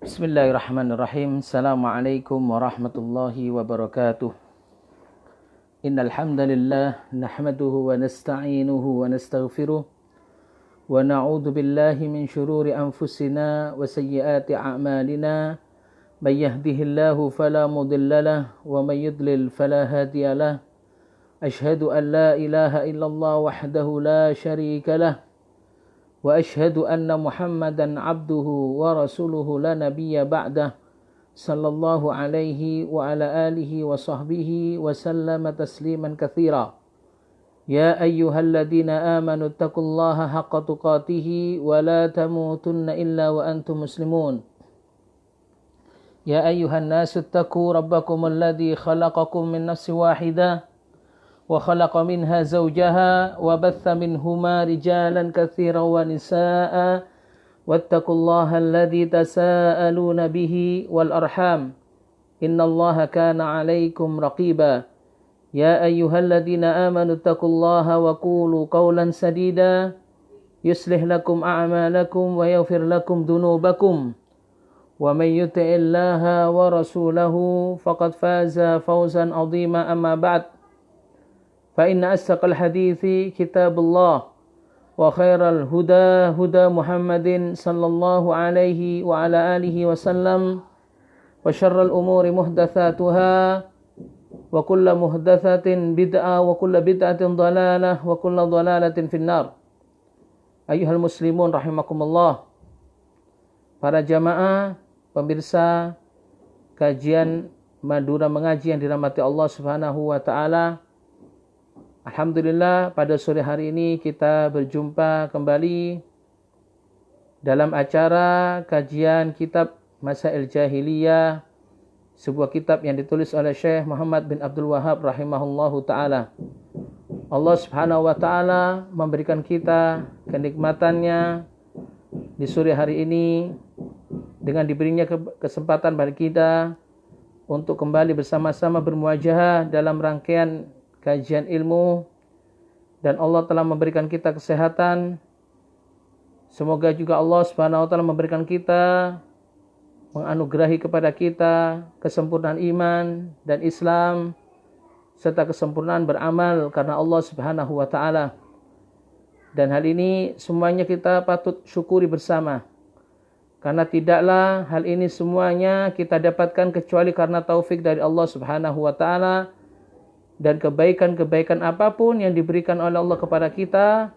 Bismillahirrahmanirrahim. Assalamualaikum warahmatullahi wabarakatuh. Innal hamdalillah nahmaduhu wa nasta'inuhu wa nastaghfiruh wa na'udzu billahi min shururi anfusina wa sayyiati a'malina. May yahdihillahu fala mudilla lahu wa may yudlil fala hadiya lahu. Ashhadu an la ilaha illallah wahdahu la syarika lahu. وأشهد أن محمدا عبده ورسوله لا نبي بعده صلى الله عليه وعلى آله وصحبه وسلم تسليما كثيرا يا أيها الذين آمنوا اتقوا الله حق تقاته ولا تموتن إلا وأنتم مسلمون يا أيها الناس اتقوا ربكم الذي خلقكم من نفس واحدة وخلق منها زوجها وبث منهما رجالا كثيرا ونساء واتقوا الله الذي تساءلون به والأرحام إن الله كان عليكم رقيبا يا أيها الذين آمنوا اتقوا الله وقولوا قولا سديدا يصلح لكم أعمالكم ويغفر لكم ذنوبكم ومن يطع الله ورسوله فقد فاز فوزا عظيما أما بعد فإن أصدق الحديث كتاب الله وخير الهدى هدى محمد صلى الله عليه وعلى آله وسلم وشر الأمور محدثاتها وكل محدثة بدعة وكل بدعة ضلالة وكل ضلالة في النار. Ayuhal muslimun rahimakumullah. Para jamaah pemirsa kajian Madura Mengaji yang dirahmati Allah Subhanahu wa taala. Alhamdulillah, pada sore hari ini kita berjumpa kembali dalam acara kajian kitab Masail Jahiliyah, sebuah kitab yang ditulis oleh Syekh Muhammad bin Abdul Wahhab rahimahullahu ta'ala. Allah subhanahu wa ta'ala memberikan kita kenikmatannya di sore hari ini dengan diberinya kesempatan bagi kita untuk kembali bersama-sama bermuajahah dalam rangkaian kajian ilmu, dan Allah telah memberikan kita kesehatan. Semoga juga Allah Subhanahu wa taala memberikan kita, menganugerahi kepada kita kesempurnaan iman dan Islam serta kesempurnaan beramal karena Allah Subhanahu wa taala. Dan hal ini semuanya kita patut syukuri bersama. Karena tidaklah hal ini semuanya kita dapatkan kecuali karena taufik dari Allah Subhanahu wa taala. Dan kebaikan-kebaikan apapun yang diberikan oleh Allah kepada kita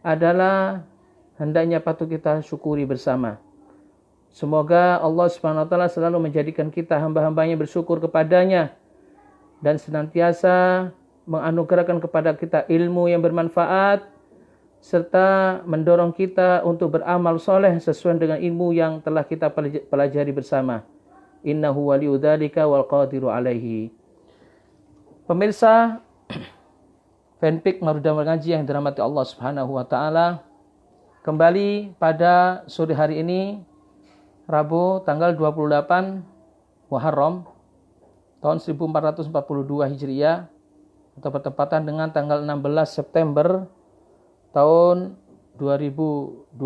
adalah hendaknya patut kita syukuri bersama. Semoga Allah Subhanahu wa taala selalu menjadikan kita hamba-hambanya bersyukur kepadanya dan senantiasa menganugerahkan kepada kita ilmu yang bermanfaat serta mendorong kita untuk beramal soleh sesuai dengan ilmu yang telah kita pelajari bersama. Innahu waliyudzalika wal qadiru alaihi. Pemirsa fanpage Madura Mengaji yang dirahmati Allah Subhanahu wa taala, kembali pada sore hari ini Rabu tanggal 28 Muharram tahun 1442 Hijriah atau bertepatan dengan tanggal 16 September tahun 2020,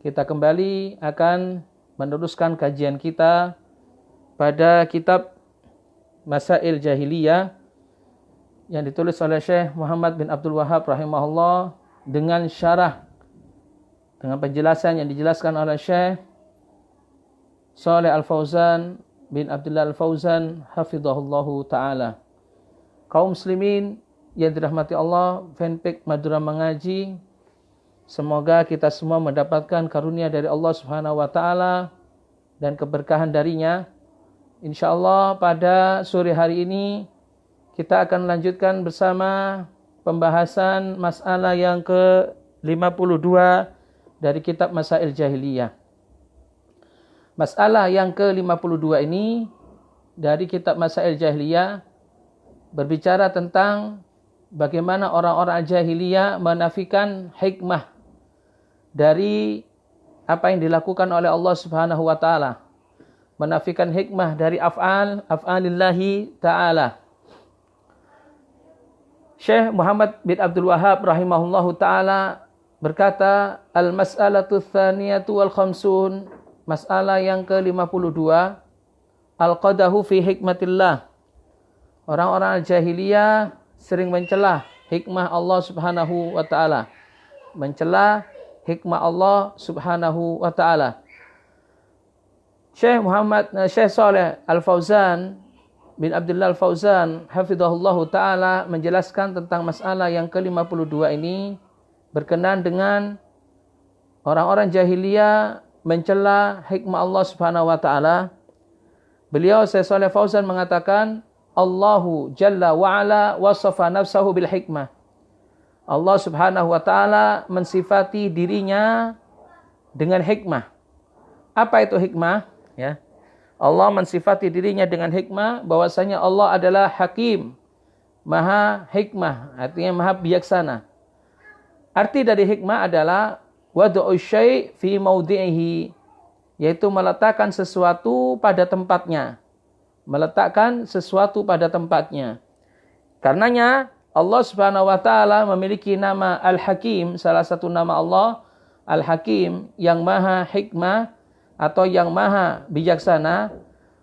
kita kembali akan meneruskan kajian kita pada kitab Masail Jahiliyah yang ditulis oleh Syekh Muhammad bin Abdul Wahhab rahimahullah dengan syarah, dengan penjelasan yang dijelaskan oleh Syekh Shalih Al-Fauzan bin Abdullah Al-Fauzan hafizahullahu ta'ala. Kaum muslimin yang dirahmati Allah, fanpage Madura Mengaji, semoga kita semua mendapatkan karunia dari Allah Subhanahu wa taala dan keberkahan darinya. InsyaAllah pada sore hari ini kita akan lanjutkan bersama pembahasan masalah yang ke-52 dari kitab Masail Jahiliyah. Masalah yang ke-52 ini dari kitab Masail Jahiliyah berbicara tentang bagaimana orang-orang jahiliyah menafikan hikmah dari apa yang dilakukan oleh Allah Subhanahu wa taala. Menafikan hikmah dari af'alillahi ta'ala. Syekh Muhammad bin Abdul Wahhab rahimahullahu ta'ala berkata, al-mas'alatu tsaniyatu wal khamsun masalah yang ke-52, al-qadahu fi hikmatillah. Orang-orang jahiliyah sering mencela hikmah Allah Subhanahu wa taala. Mencela hikmah Allah Subhanahu wa taala. Syekh Shalih Al-Fauzan bin Abdullah Al-Fauzan hafizahullahu taala menjelaskan tentang masalah yang ke-52 ini berkenaan dengan orang-orang jahiliyah mencela hikmah Allah Subhanahu wa taala. Beliau Syekh Shalih Fauzan mengatakan, Allahu Jalla wa Ala wasafa nafsahu bil hikmah. Allah Subhanahu wa taala mensifati dirinya dengan hikmah. Apa itu hikmah? Ya. Allah mensifati dirinya dengan hikmah, bahwasanya Allah adalah Hakim, Maha hikmah, artinya Maha bijaksana. Arti dari hikmah adalah wad'u syai' fi maudhi'ihi, yaitu meletakkan sesuatu pada tempatnya. Meletakkan sesuatu pada tempatnya. Karenanya Allah Subhanahu wa taala memiliki nama Al-Hakim, salah satu nama Allah Al-Hakim, yang Maha hikmah atau yang Maha bijaksana.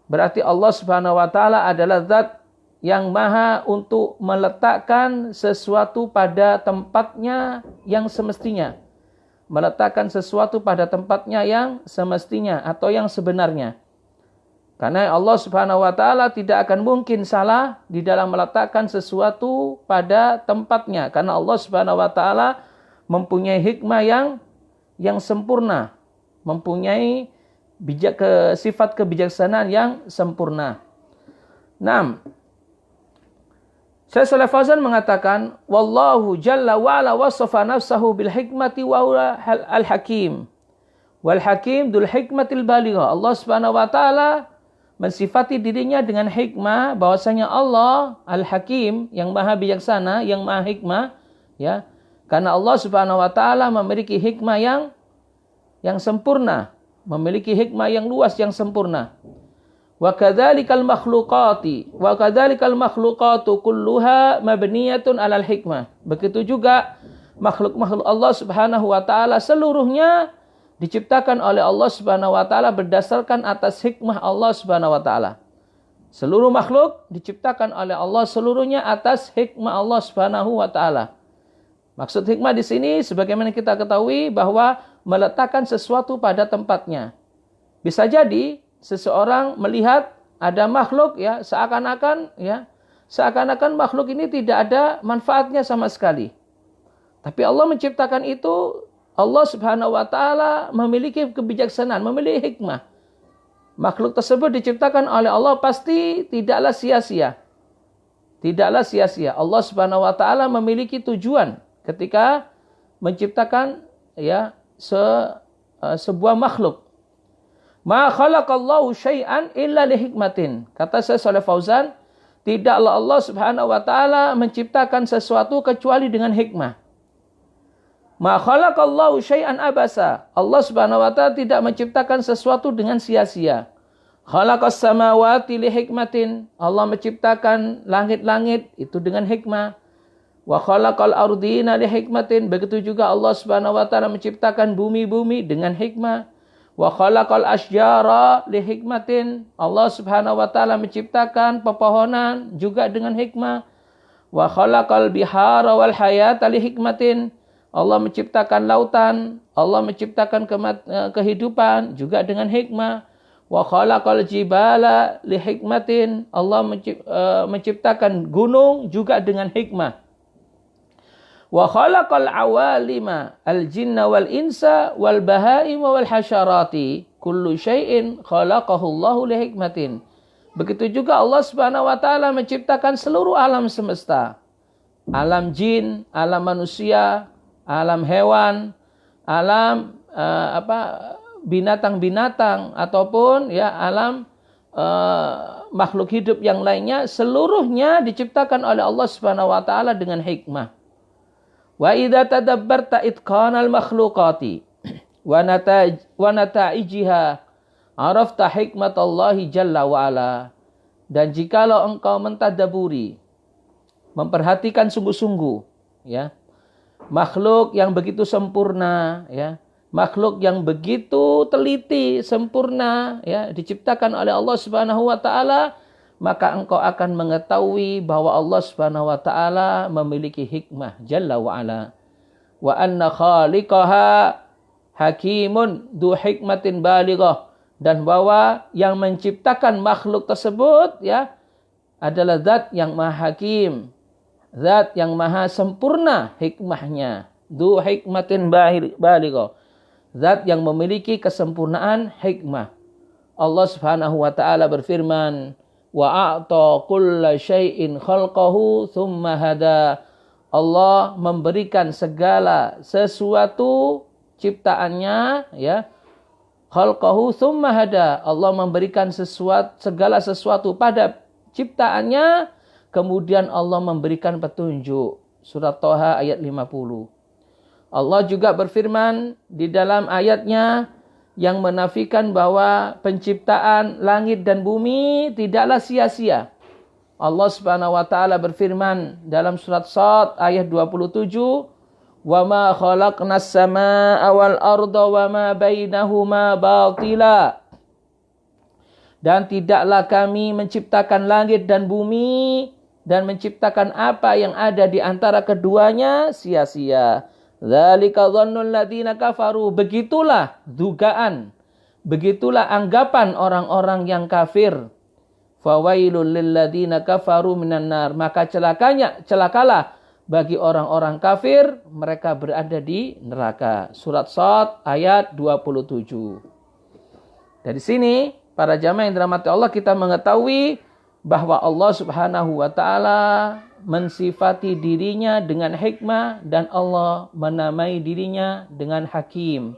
Berarti Allah Subhanahu wa taala adalah zat yang maha untuk meletakkan sesuatu pada tempatnya yang semestinya. Meletakkan sesuatu pada tempatnya yang semestinya atau yang sebenarnya. Karena Allah Subhanahu wa taala tidak akan mungkin salah di dalam meletakkan sesuatu pada tempatnya, karena Allah Subhanahu wa taala mempunyai hikmah yang sempurna, mempunyai sifat kebijaksanaan yang sempurna. 6. Syekh Shalih Fauzan mengatakan, wallahu jalla wa ala wasafa nafsahu bil hikmati wa huwa al-hakim. Wal hakim dzul hikmatil balighah. Allah Subhanahu wa taala mensifati dirinya dengan hikmah, bahwasanya Allah Al-Hakim, yang maha bijaksana, yang maha hikmah, ya. Karena Allah Subhanahu wa taala memiliki hikmah yang sempurna, memiliki hikmah yang luas, yang sempurna. Wa kadzalikal makhluqatu kulluha mabniyatun 'alal hikmah. Begitu juga makhluk-makhluk Allah Subhanahu wa taala seluruhnya diciptakan oleh Allah Subhanahu wa taala berdasarkan atas hikmah Allah Subhanahu wa taala. Seluruh makhluk diciptakan oleh Allah seluruhnya atas hikmah Allah Subhanahu wa taala. Maksud hikmah di sini sebagaimana kita ketahui bahwa meletakkan sesuatu pada tempatnya. Bisa jadi seseorang melihat ada makhluk, ya, seakan-akan makhluk ini tidak ada manfaatnya sama sekali. Tapi Allah menciptakan itu. Allah Subhanahu wa taala memiliki kebijaksanaan, memiliki hikmah. Makhluk tersebut diciptakan oleh Allah pasti tidaklah sia-sia. Tidaklah sia-sia. Allah Subhanahu wa taala memiliki tujuan ketika menciptakan, ya, sebuah makhluk. Ma khalaqallahu syai'an illa lihikmatin. Kata Syekh Shalih Fauzan, tidaklah Allah Subhanahu wa taala menciptakan sesuatu kecuali dengan hikmah. Ma khalaqallahu syai'an abasa. Allah Subhanahu wa taala tidak menciptakan sesuatu dengan sia-sia. Khalaqas samawati lihikmatin. Allah menciptakan langit-langit itu dengan hikmah. Wa khalaqal ardina lihikmatin. Begitu juga Allah Subhanahu wa taala menciptakan bumi-bumi dengan hikmah. Wa khalaqal asyjara lihikmatin. Allah Subhanahu wa taala menciptakan pepohonan juga dengan hikmah. Wa khalaqal bihara wal hayata lihikmatin. Allah menciptakan lautan, Allah menciptakan kehidupan juga dengan hikmah. Wa khalaqal jibala lihikmatin. Allah menciptakan gunung juga dengan hikmah. Wa khalaqal awalima al-jinna wal insa wal bahaima wal hasyarati. Kullu syai'in khalaqahu Allahu lihikmatin. Begitu juga Allah Subhanahu wa taala menciptakan seluruh alam semesta. Alam jin, alam manusia, alam hewan, alam binatang-binatang ataupun, ya, alam makhluk hidup yang lainnya, seluruhnya diciptakan oleh Allah Subhanahu wa taala dengan hikmah. Wa idza tadabbarta itqanal makhluqati wa nata'ijiha arafta hikmatallahi jalla wa ala. Dan jikalau engkau mentadaburi, memperhatikan sungguh-sungguh, ya, makhluk yang begitu sempurna, ya, makhluk yang begitu itu teliti, sempurna, ya, diciptakan oleh Allah Subhanahu wa taala, maka engkau akan mengetahui bahwa Allah Subhanahu wa taala memiliki hikmah jalla wa ala. Wa anna khaliqaha hakimun du hikmatin balighah, dan bahwa yang menciptakan makhluk tersebut, ya, adalah zat yang maha hakim, zat yang maha sempurna hikmahnya, du hikmatin balighah, zat yang memiliki kesempurnaan hikmah. Allah Subhanahu wa taala berfirman, wa a'ta kulla syai'in khalqahu tsumma hada. Allah memberikan segala sesuatu ciptaannya, ya, khalqahu tsumma hada. Allah memberikan segala sesuatu pada ciptaannya, kemudian Allah memberikan petunjuk. Surat Thaha ayat 50. Allah juga berfirman di dalam ayatnya yang menafikan bahwa penciptaan langit dan bumi tidaklah sia-sia. Allah Subhanahu wa taala berfirman dalam surat Shad ayat 27, "Wa ma khalaqnas samaa'a wal arda wa ma bainahuma batila." Dan tidaklah kami menciptakan langit dan bumi dan menciptakan apa yang ada di antara keduanya sia-sia. Dzalika dhannul ladzina kafaru. Begitulah dugaan, begitulah anggapan orang-orang yang kafir. Fawailul lil ladzina kafaru minan nar. Maka celakalah bagi orang-orang kafir, mereka berada di neraka. Surat Shad ayat 27. Dari sini, para jamaah yang dirahmati Allah, kita mengetahui bahwa Allah Subhanahu wa taala mensifati dirinya dengan hikmah, dan Allah menamai dirinya dengan hakim,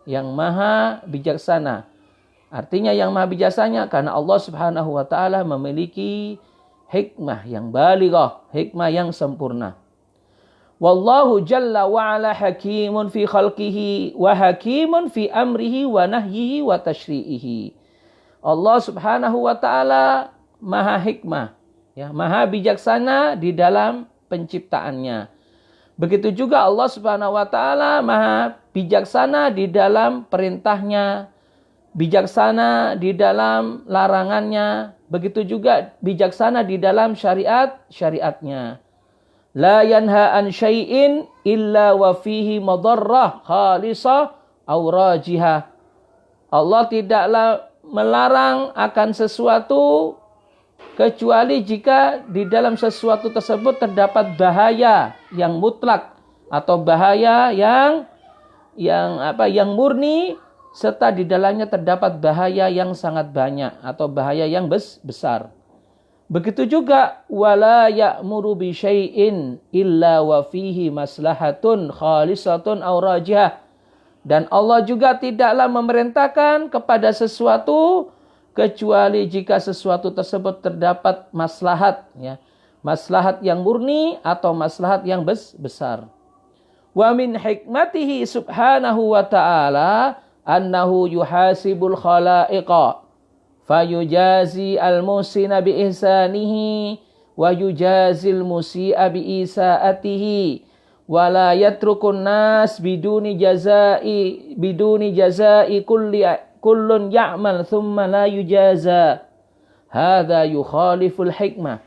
yang maha bijaksana. Artinya yang maha bijaksana karena Allah Subhanahu wa taala memiliki hikmah yang balighah, hikmah yang sempurna. Wallahu jalla wa ala hakimun fi khalqihi wa hakimun fi amrihi wa nahyihi wa tashri'ihi. Allah Subhanahu wa taala maha hikmah, ya, maha bijaksana di dalam penciptaannya. Begitu juga Allah Subhanahu wa taala maha bijaksana di dalam perintahnya, bijaksana di dalam larangannya, begitu juga bijaksana di dalam syariatnya. La yanha an syai'in illa wa fihi madarrah khalisah aw rajihah. Allah tidaklah melarang akan sesuatu kecuali jika di dalam sesuatu tersebut terdapat bahaya yang mutlak atau bahaya yang murni, serta di dalamnya terdapat bahaya yang sangat banyak atau bahaya yang besar. Begitu juga wala ya'muru bi syai'in illa wa fihi maslahatun khalisatun aw rajihah. Dan Allah juga tidaklah memerintahkan kepada sesuatu kecuali jika sesuatu tersebut terdapat maslahat, ya, maslahat yang murni atau maslahat yang besar. Wa min hikmatihi subhanahu wa ta'ala annahu yuhasibul khalaiqa fayujazi al-musina bi ihsanihi wa yujazil musi'a bi isaatihi wa la yatrukun nas biduni jazai kullun ya'mal thumma la yujaza. Hadza yukhaliful hikmah.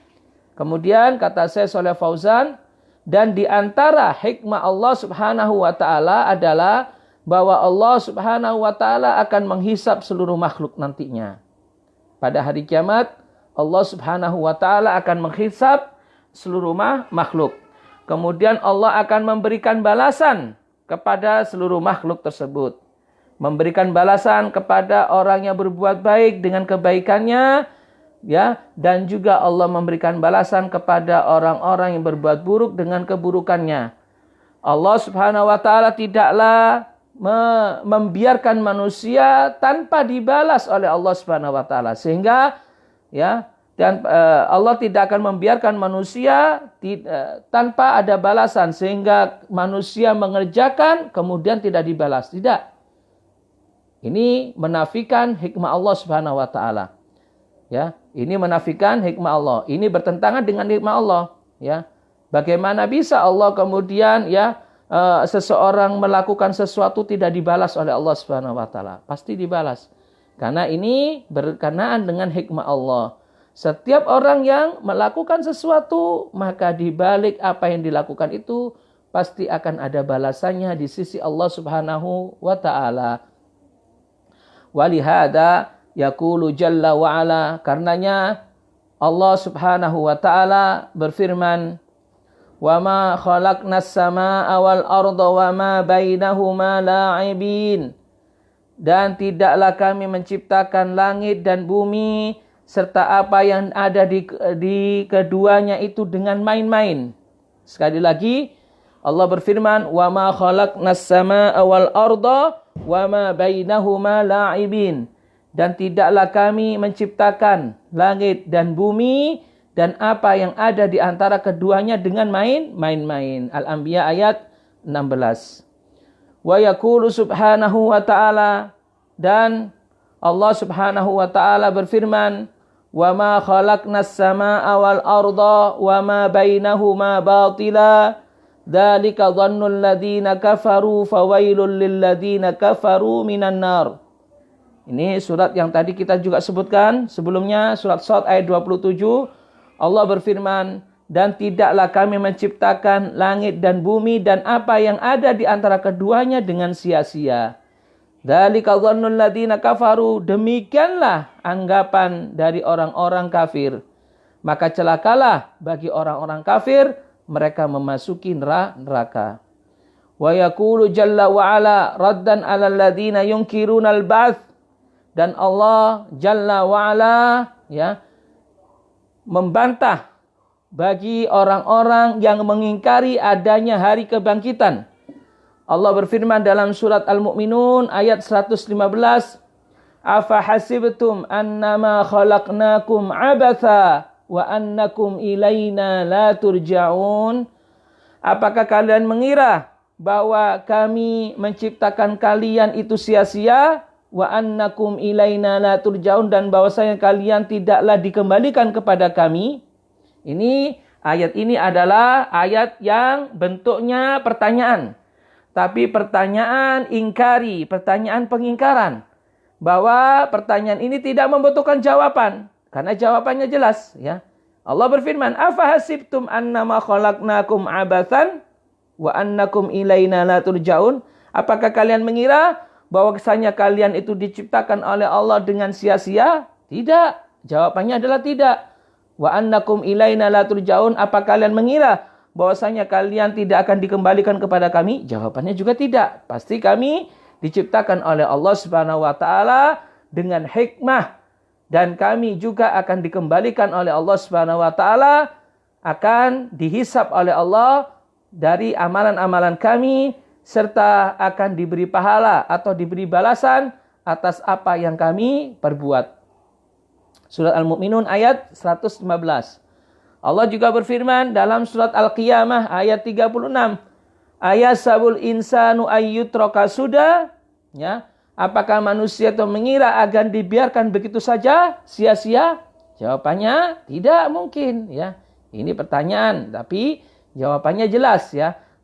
Kemudian kata Syekh Shalih Fauzan, dan di antara hikmah Allah Subhanahu wa taala adalah bahwa Allah Subhanahu wa taala akan menghisap seluruh makhluk nantinya. Pada hari kiamat, Allah Subhanahu wa taala akan menghisap seluruh makhluk. Kemudian Allah akan memberikan balasan kepada seluruh makhluk tersebut. Memberikan balasan kepada orang yang berbuat baik dengan kebaikannya, ya, dan juga Allah memberikan balasan kepada orang-orang yang berbuat buruk dengan keburukannya. Allah Subhanahu wa taala tidaklah membiarkan manusia tanpa dibalas oleh Allah Subhanahu wa taala, sehingga, ya, dan Allah tidak akan membiarkan manusia tanpa ada balasan sehingga manusia mengerjakan kemudian tidak dibalas. Tidak. Ini menafikan hikmah Allah Subhanahu wa taala. Ya, ini menafikan hikmah Allah. Ini bertentangan dengan hikmah Allah, ya. Bagaimana bisa Allah kemudian, ya, seseorang melakukan sesuatu tidak dibalas oleh Allah Subhanahu wa taala. Pasti dibalas. Karena ini berkenaan dengan hikmah Allah. Setiap orang yang melakukan sesuatu, maka di balik apa yang dilakukan itu pasti akan ada balasannya di sisi Allah Subhanahu wa taala. Walihada yaqulu jalla wa ala, karenanya Allah Subhanahu wa taala berfirman, "Wa ma khalaqnas samaa'a wal arda wa ma bainahuma la'ibin." Dan tidaklah kami menciptakan langit dan bumi serta apa yang ada di keduanya itu dengan main-main. Sekali lagi Allah berfirman, "Wa ma khalaqnas samaa'a wal arda wa ma bainahuma la'ibin." Dan tidaklah kami menciptakan langit dan bumi dan apa yang ada di antara keduanya dengan main-main. Al-Anbiya ayat 16. Wa yaqulu subhanahu wa ta'ala, dan Allah Subhanahu wa ta'ala berfirman, "Wa ma khalaqnas samaa'a wal arda wa ma bainahuma batila. Dzalika dhannul ladzina kafaru fawailul lil ladzina kafaru minan nar." Ini surat yang tadi kita juga sebutkan sebelumnya, surat Shad ayat 27. Allah berfirman, dan tidaklah kami menciptakan langit dan bumi dan apa yang ada di antara keduanya dengan sia-sia. Dzalika dhannul ladzina kafaru, demikianlah anggapan dari orang-orang kafir. Maka celakalah bagi orang-orang kafir, mereka memasuki neraka. Wa yaqulu jalla wa ala raddan 'alal ladzina yunkirunal ba'ts. Dan Allah Jalla wa'ala membantah bagi orang-orang yang mengingkari adanya hari kebangkitan. Allah berfirman dalam surat Al-Mu'minun ayat 115, "Afa hasibtum annama khalaqnakum abatha wa annakum ilaina la turja'un." Apakah kalian mengira bahwa kami menciptakan kalian itu sia-sia? Wa annakum ilaina la turja'un, dan bahwasanya kalian tidaklah dikembalikan kepada kami. Ayat ini adalah ayat yang bentuknya pertanyaan. Tapi pertanyaan ingkari, pertanyaan pengingkaran. Bahwa pertanyaan ini tidak membutuhkan jawaban. Karena jawabannya jelas. Allah berfirman, "Afa hasibtum annama khalaqnakum abathan wa annakum ilaina la turja'un." Apakah kalian mengira bahwasanya kalian itu diciptakan oleh Allah dengan sia-sia? Tidak. Jawabannya adalah tidak. Wa annakum ilaina la turja'un. Apa kalian mengira bahwasanya kalian tidak akan dikembalikan kepada kami? Jawabannya juga tidak. Pasti kami diciptakan oleh Allah Subhanahu wa taala dengan hikmah, dan kami juga akan dikembalikan oleh Allah Subhanahu wa taala, akan dihisab oleh Allah dari amalan-amalan kami, serta akan diberi pahala atau diberi balasan atas apa yang kami perbuat. Surat Al-Mu'minun ayat 115. Allah juga berfirman dalam surat Al-Qiyamah ayat 36. "Ayasabul insanu ayyutraka suda?" Apakah manusia itu mengira akan dibiarkan begitu saja sia-sia? Jawabannya tidak mungkin. Ini pertanyaan, tapi jawabannya jelas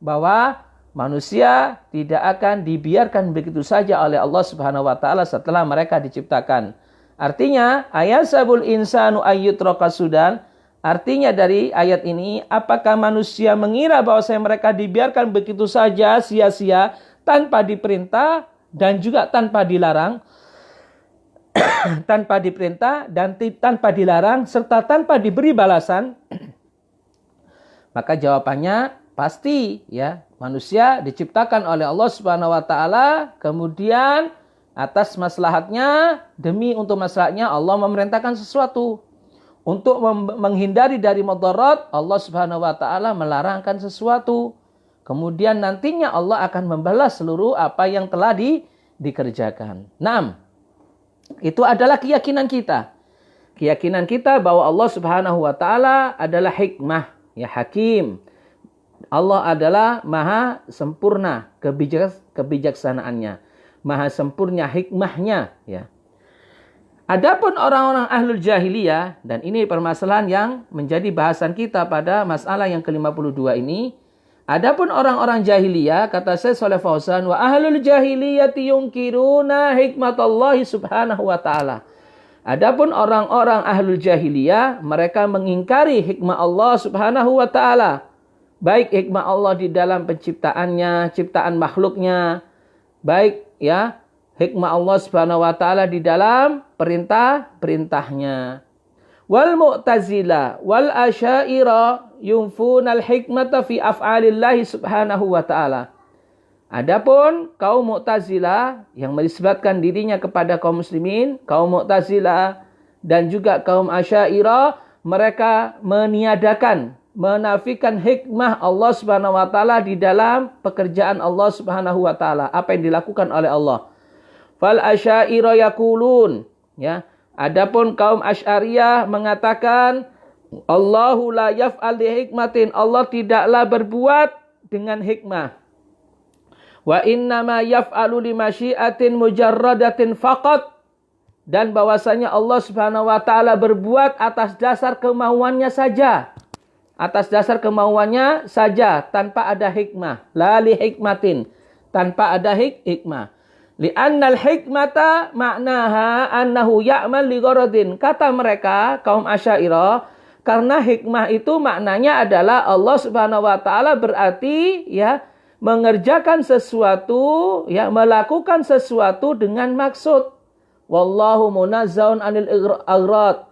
bahwa manusia tidak akan dibiarkan begitu saja oleh Allah Subhanahu wa taala setelah mereka diciptakan. Artinya, ayasabul insanu ayyutraka sudan. Artinya dari ayat ini, apakah manusia mengira bahwa mereka dibiarkan begitu saja sia-sia tanpa diperintah dan juga tanpa dilarang? Tanpa diperintah dan tanpa dilarang serta tanpa diberi balasan? Maka jawabannya pasti manusia diciptakan oleh Allah Subhanahu wa taala, kemudian atas maslahatnya, demi untuk maslahatnya Allah memerintahkan sesuatu. Untuk menghindari dari mudarat, Allah Subhanahu wa taala melarangkan sesuatu. Kemudian nantinya Allah akan membalas seluruh apa yang telah dikerjakan. 6. Itu adalah keyakinan kita. Keyakinan kita bahwa Allah Subhanahu wa taala adalah hikmah, hakim. Allah adalah maha sempurna kebijaksanaannya, maha sempurna hikmahnya. Adapun orang-orang ahlul jahiliyah, dan ini permasalahan yang menjadi bahasan kita pada masalah yang ke-52 ini, Adapun orang-orang jahiliyah, kata Syekh Shalih Fauzan, wa ahlul jahiliyati yunkiruna hikmatallahi subhanahu wa ta'ala. Adapun orang-orang ahlul jahiliyah, mereka mengingkari hikmah Allah subhanahu wa ta'ala. Baik hikmah Allah di dalam penciptaannya, ciptaan makhluknya. Baik ya, hikmah Allah subhanahu wa ta'ala di dalam perintah-perintahnya. Wal mu'tazila wal asyaira yunfunal hikmata fi af'alillahi subhanahu wa ta'ala. Adapun kaum Mu'tazilah yang menisbatkan dirinya kepada kaum muslimin, kaum Mu'tazilah dan juga kaum Asy'ariyah, mereka meniadakan, menafikan hikmah Allah Subhanahu wa taala di dalam pekerjaan Allah Subhanahu wa taala, apa yang dilakukan oleh Allah. Fal Asy'ariyah yaqulun, ya. Adapun kaum Asy'ariyah mengatakan Allahu la yaf'al li hikmatin, Allah tidaklah berbuat dengan hikmah. Wa innama yaf'alu li masyiatin mujarradatin faqat, dan bahwasanya Allah Subhanahu wa taala berbuat atas dasar kemauannya saja. Atas dasar kemauannya saja tanpa ada hikmah. La li hikmatin, tanpa ada hikmah. Li'annal hikmata ma'naha annahu ya'mal li gharadin. Kata mereka kaum Asy'ariyah, karena hikmah itu maknanya adalah Allah Subhanahu wa taala berarti ya mengerjakan sesuatu, ya melakukan sesuatu dengan maksud. Wallahu munazzahun 'anil aghrad.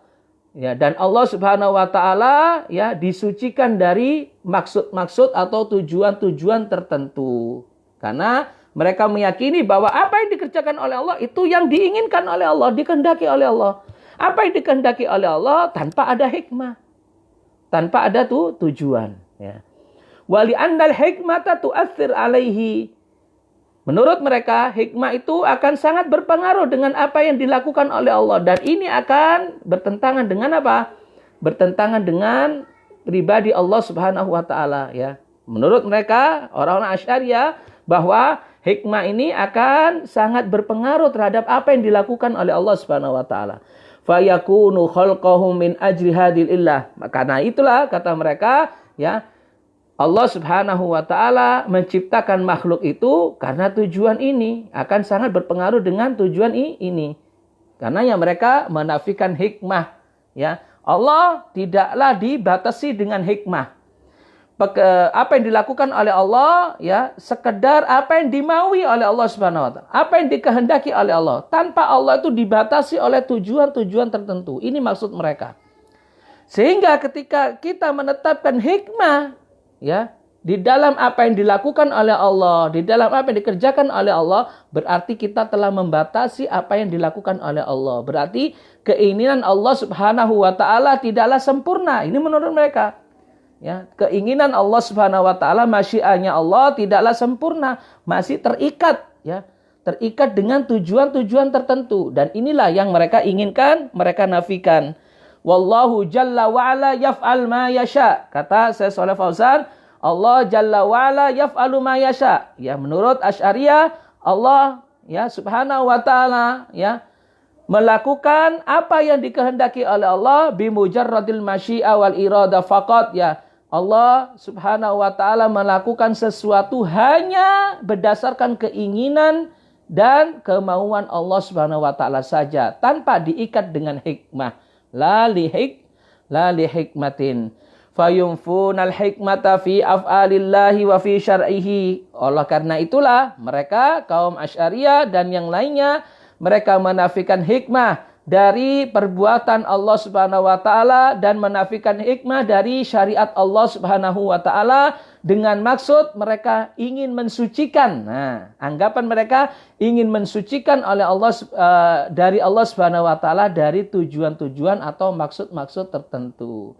Ya, dan Allah Subhanahu wa taala ya disucikan dari maksud-maksud atau tujuan-tujuan tertentu. Karena mereka meyakini bahwa apa yang dikerjakan oleh Allah itu yang diinginkan oleh Allah, dikehendaki oleh Allah. Apa yang dikehendaki oleh Allah tanpa ada hikmah. Tanpa ada tujuan. Ya. Wali annal hikmata tu'athir alaihi. Menurut mereka, hikmah itu akan sangat berpengaruh dengan apa yang dilakukan oleh Allah. Dan ini akan bertentangan dengan apa? Bertentangan dengan pribadi Allah Subhanahu wa taala. Ya. Menurut mereka, orang-orang Asy'ariyah, bahwa hikmah ini akan sangat berpengaruh terhadap apa yang dilakukan oleh Allah Subhanahu wa taala. Fa yakunu khalqahum min ajli hadhil illah. Karena itulah kata mereka, ya, Allah Subhanahu wa taala menciptakan makhluk itu karena tujuan ini, akan sangat berpengaruh dengan tujuan ini. Karena yang mereka menafikan hikmah, ya. Allah tidaklah dibatasi dengan hikmah. Apa yang dilakukan oleh Allah, ya, sekedar apa yang dimaui oleh Allah Subhanahu wa taala, apa yang dikehendaki oleh Allah, tanpa Allah itu dibatasi oleh tujuan-tujuan tertentu. Ini maksud mereka. Sehingga ketika kita menetapkan hikmah, ya, di dalam apa yang dilakukan oleh Allah, di dalam apa yang dikerjakan oleh Allah, berarti kita telah membatasi apa yang dilakukan oleh Allah. Berarti keinginan Allah Subhanahu wa taala tidaklah sempurna. Ini menurut mereka. Ya, keinginan Allah Subhanahu wa taala, masyiahnya Allah tidaklah sempurna, masih terikat, ya, terikat dengan tujuan-tujuan tertentu, dan inilah yang mereka inginkan, mereka nafikan. Wallahu jalla wa ala yaf'al ma yasha. Kata Syekh Shalih Fauzan, Allah jalla wa ala yaf'alu ma yasha. Ya, menurut Asy'ariyah, Allah ya Subhanahu wa taala ya melakukan apa yang dikehendaki oleh Allah bimujarradil masyiah wal irada faqat, ya. Allah Subhanahu wa taala melakukan sesuatu hanya berdasarkan keinginan dan kemauan Allah Subhanahu wa taala saja, tanpa diikat dengan hikmah. La li hikmatin. Fayunfunal hikmata fi af'alillahi wa fi syar'ihi. Oleh karena itulah mereka kaum Asy'ariyah dan yang lainnya, mereka menafikan hikmah dari perbuatan Allah Subhanahu wa taala dan menafikan hikmah dari syariat Allah Subhanahu wa taala dengan maksud mereka ingin mensucikan. Nah, anggapan mereka ingin mensucikan oleh Allah dari Allah Subhanahu wa taala dari tujuan-tujuan atau maksud-maksud tertentu.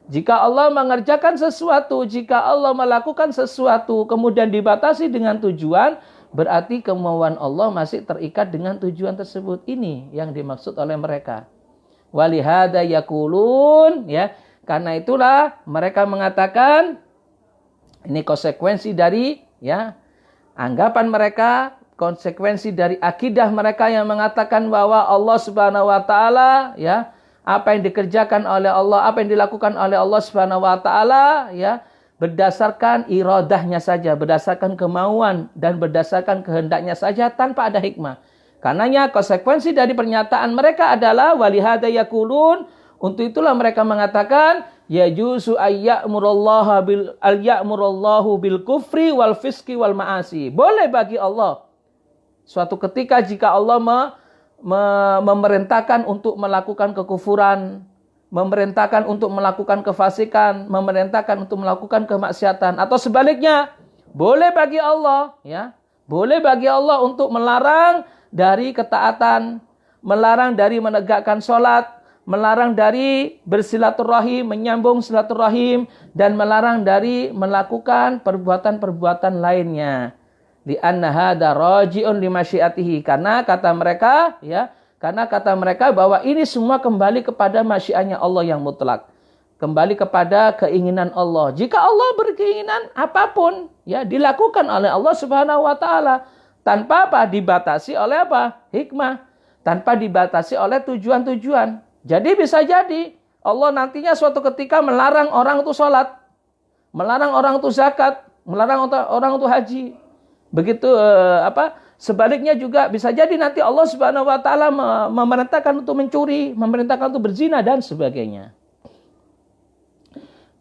Jika Allah mengerjakan sesuatu, jika Allah melakukan sesuatu kemudian dibatasi dengan tujuan, berarti kemauan Allah masih terikat dengan tujuan tersebut. Ini yang dimaksud oleh mereka. Walihada yaqulun, ya. Karena itulah mereka mengatakan, ini konsekuensi dari ya anggapan mereka, konsekuensi dari akidah mereka yang mengatakan bahwa Allah Subhanahu wa taala, ya, apa yang dikerjakan oleh Allah, apa yang dilakukan oleh Allah Subhanahu wa taala, ya, berdasarkan iradahnya saja, berdasarkan kemauan dan berdasarkan kehendaknya saja tanpa ada hikmah. Karenanya konsekuensi dari pernyataan mereka adalah walihada yaqulun, untuk itulah mereka mengatakan yajuzu ayya'murallahu bil kufri wal fiski wal ma'asi. Boleh bagi Allah suatu ketika jika Allah memerintahkan untuk melakukan kekufuran, memerintahkan untuk melakukan kefasikan, memerintahkan untuk melakukan kemaksiatan, atau sebaliknya, boleh bagi Allah, ya, boleh bagi Allah untuk melarang dari ketaatan, melarang dari menegakkan sholat, melarang dari bersilaturahim, menyambung silaturahim, dan melarang dari melakukan perbuatan-perbuatan lainnya. Li'anna hadza raji'un li masyiatihi, karena kata mereka, ya, karena kata mereka bahwa ini semua kembali kepada masyiatnya Allah yang mutlak. Kembali kepada keinginan Allah. Jika Allah berkeinginan apapun, ya, dilakukan oleh Allah Subhanahu wa taala tanpa apa? Dibatasi oleh apa? Hikmah. Tanpa dibatasi oleh tujuan-tujuan. Jadi bisa jadi Allah nantinya suatu ketika melarang orang untuk sholat, melarang orang untuk zakat, melarang orang untuk haji. Begitu sebaliknya juga bisa jadi nanti Allah Subhanahu wa taala memerintahkan untuk mencuri, memerintahkan untuk berzina dan sebagainya.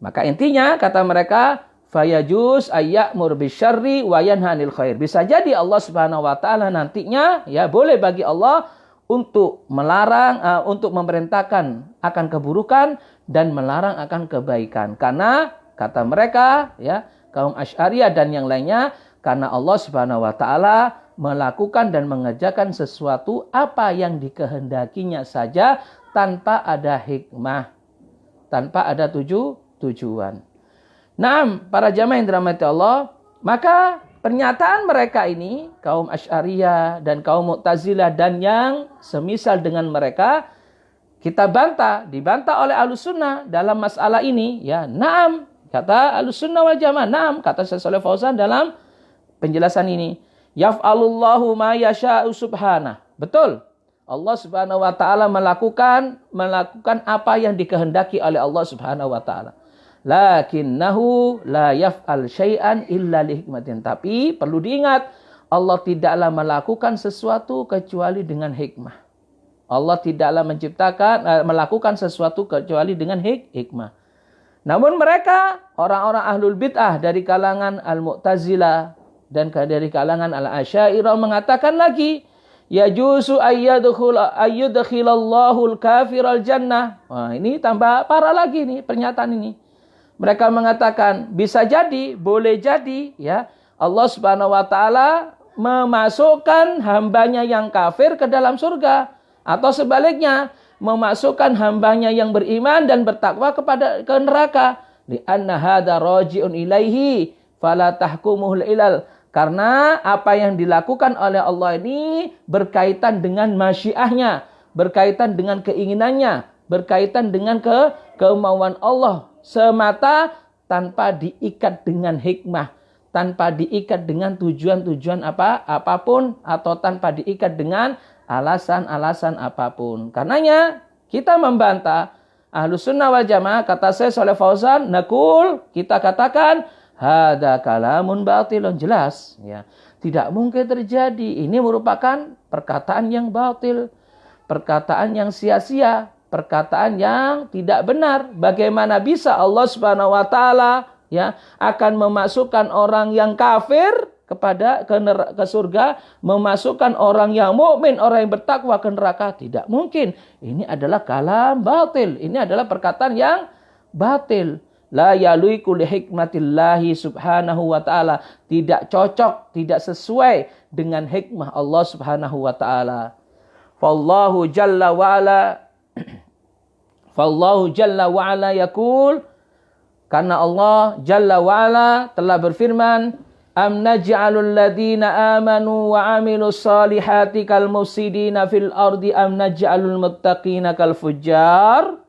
Maka intinya kata mereka fayajuz ayya'mur bisyarri wa yanha 'anil khair. Bisa jadi Allah Subhanahu wa taala nantinya, ya, boleh bagi Allah untuk melarang, untuk memerintahkan akan keburukan dan melarang akan kebaikan. Karena kata mereka, ya, kaum Asy'ariyah dan yang lainnya, karena Allah Subhanahu wa taala melakukan dan mengerjakan sesuatu apa yang dikehendakinya saja tanpa ada hikmah, tanpa ada tujuan. Nah, para jamaah yang dirahmati Allah, maka pernyataan mereka ini, kaum Asy'ariyah dan kaum Mu'tazilah dan yang semisal dengan mereka, kita dibantah oleh Ahlussunnah dalam masalah ini, ya. Naam, kata Ahlussunnah wal Jamaah, naam, kata Syekh Shalih Fauzan dalam penjelasan ini, yaf'alullahu ma yasha'u subhanah. Betul. Allah Subhanahu wa taala melakukan apa yang dikehendaki oleh Allah Subhanahu wa taala. Lakinnahu la yaf'al syai'an illa lihikmatin. Tapi perlu diingat, Allah tidaklah melakukan sesuatu kecuali dengan hikmah. Allah tidaklah melakukan sesuatu kecuali dengan hikmah. Namun mereka, orang-orang ahlul bid'ah dari kalangan al-Mu'tazilah dan dari kalangan al-Asy'ariyah mengatakan lagi, yajuzu ayyudkhilallahu al-kafir al-jannah. Wah, ini tambah parah lagi nih pernyataan ini. Mereka mengatakan bisa jadi, boleh jadi, ya, Allah Subhanahu wa taala memasukkan hambanya yang kafir ke dalam surga, atau sebaliknya memasukkan hambanya yang beriman dan bertakwa ke neraka. Li'anna hadza raji'un ilaihi fala tahkumuhul ilal. Karena apa yang dilakukan oleh Allah ini berkaitan dengan masyiahnya, berkaitan dengan keinginannya, berkaitan dengan kemauan Allah semata, tanpa diikat dengan hikmah, tanpa diikat dengan tujuan-tujuan apapun, atau tanpa diikat dengan alasan-alasan apapun. Karenanya kita membantah Ahlussunnah wal Jamaah, kata Syekh Shalih Fauzan, naqul, kita katakan hadza kalamun batilun, jelas, ya, tidak mungkin terjadi. Ini merupakan perkataan yang batil, perkataan yang sia-sia, perkataan yang tidak benar. Bagaimana bisa Allah Subhanahu wa taala, ya, akan memasukkan orang yang kafir ke surga, memasukkan orang yang mukmin, orang yang bertakwa ke neraka? Tidak mungkin. Ini adalah kalam batil. Ini adalah perkataan yang batil. La yaluiku li hikmatillahi subhanahu wa ta'ala. Tidak cocok, tidak sesuai dengan hikmah Allah Subhanahu wa ta'ala. Fallahu jalla wa'ala yaqul, karena Allah Jalla wa'ala telah berfirman, am naj'alul ladina amanu wa amilus salihati kal mufsidina fil ardi am naj'alul muttaqina kal fujjar.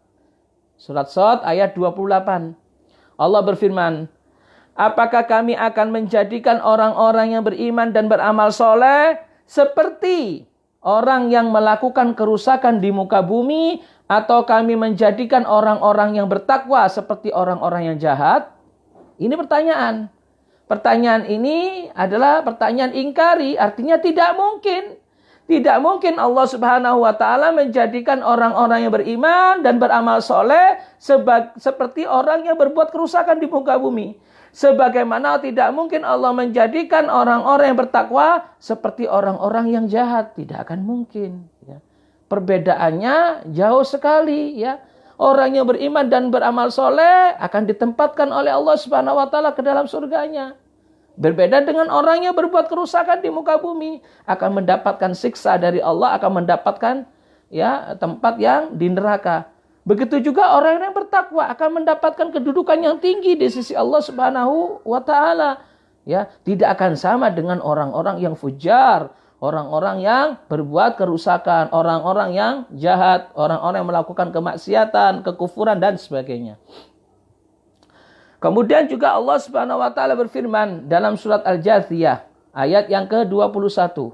Surat Shad ayat 28. Allah berfirman, apakah kami akan menjadikan orang-orang yang beriman dan beramal soleh seperti orang yang melakukan kerusakan di muka bumi, atau kami menjadikan orang-orang yang bertakwa seperti orang-orang yang jahat? Ini pertanyaan. Pertanyaan ini adalah pertanyaan ingkari, artinya tidak mungkin. Tidak mungkin Allah Subhanahu wa taala menjadikan orang-orang yang beriman dan beramal soleh seperti orang yang berbuat kerusakan di muka bumi. Sebagaimana tidak mungkin Allah menjadikan orang-orang yang bertakwa seperti orang-orang yang jahat. Tidak akan mungkin. Ya. Perbedaannya jauh sekali. Ya. Orang yang beriman dan beramal soleh akan ditempatkan oleh Allah Subhanahu wa taala ke dalam surganya. Berbeda dengan orang yang berbuat kerusakan di muka bumi, akan mendapatkan siksa dari Allah, akan mendapatkan ya tempat yang di neraka. Begitu juga orang yang bertakwa akan mendapatkan kedudukan yang tinggi di sisi Allah Subhanahu wa taala. Ya, tidak akan sama dengan orang-orang yang fujar, orang-orang yang berbuat kerusakan, orang-orang yang jahat, orang-orang yang melakukan kemaksiatan, kekufuran dan sebagainya. Kemudian juga Allah Subhanahu wa taala berfirman dalam surat Al-Jathiyah ayat yang ke-21.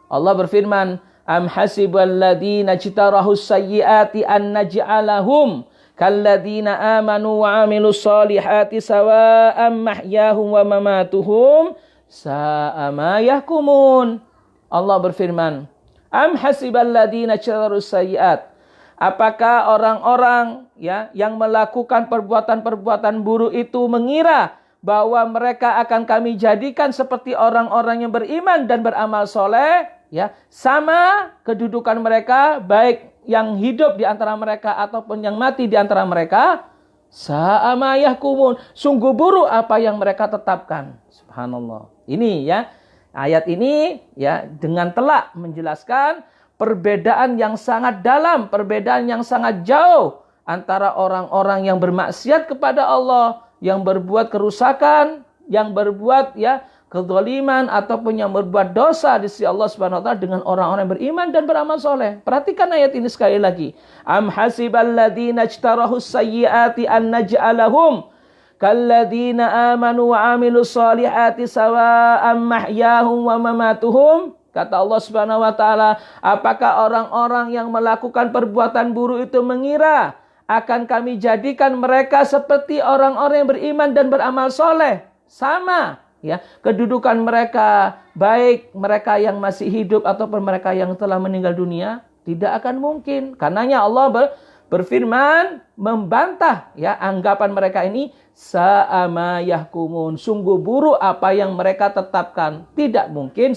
Allah berfirman, "Am hasibal ladzina ijtarahus sayyiati an naj'alahum kalladzina amanu wa 'amilus solihati sawa'am mahyahum wa mamatuhum sa'a ma yahkumun." Allah berfirman, "Am hasibal ladzina ijtarahus sayyiat." Apakah orang-orang ya yang melakukan perbuatan-perbuatan buruk itu mengira bahwa mereka akan kami jadikan seperti orang-orang yang beriman dan beramal soleh, ya, sama kedudukan mereka, baik yang hidup di antara mereka ataupun yang mati di antara mereka? Sa'a yahkumun, sungguh buruk apa yang mereka tetapkan. Subhanallah. Ini ya, ayat ini ya dengan telak menjelaskan perbedaan yang sangat dalam, perbedaan yang sangat jauh antara orang-orang yang bermaksiat kepada Allah, yang berbuat kerusakan, yang berbuat ya kezaliman ataupun yang berbuat dosa di sisi Allah Subhanahu wa taala dengan orang-orang yang beriman dan beramal soleh. Perhatikan ayat ini sekali lagi. Am hasibal ladzina ijtarahus sayyiati an naj'alahum kalladzina amanu wa 'amilus solihati sawa'am mahyahum wa mamatuhum. Kata Allah Subhanahu wa taala, apakah orang-orang yang melakukan perbuatan buruk itu mengira akan kami jadikan mereka seperti orang-orang yang beriman dan beramal soleh? Sama ya, kedudukan mereka, baik mereka yang masih hidup ataupun mereka yang telah meninggal dunia, tidak akan mungkin. Karenanya Allah berfirman membantah ya anggapan mereka ini, sa'ama yahkumun, sungguh buruk apa yang mereka tetapkan. Tidak mungkin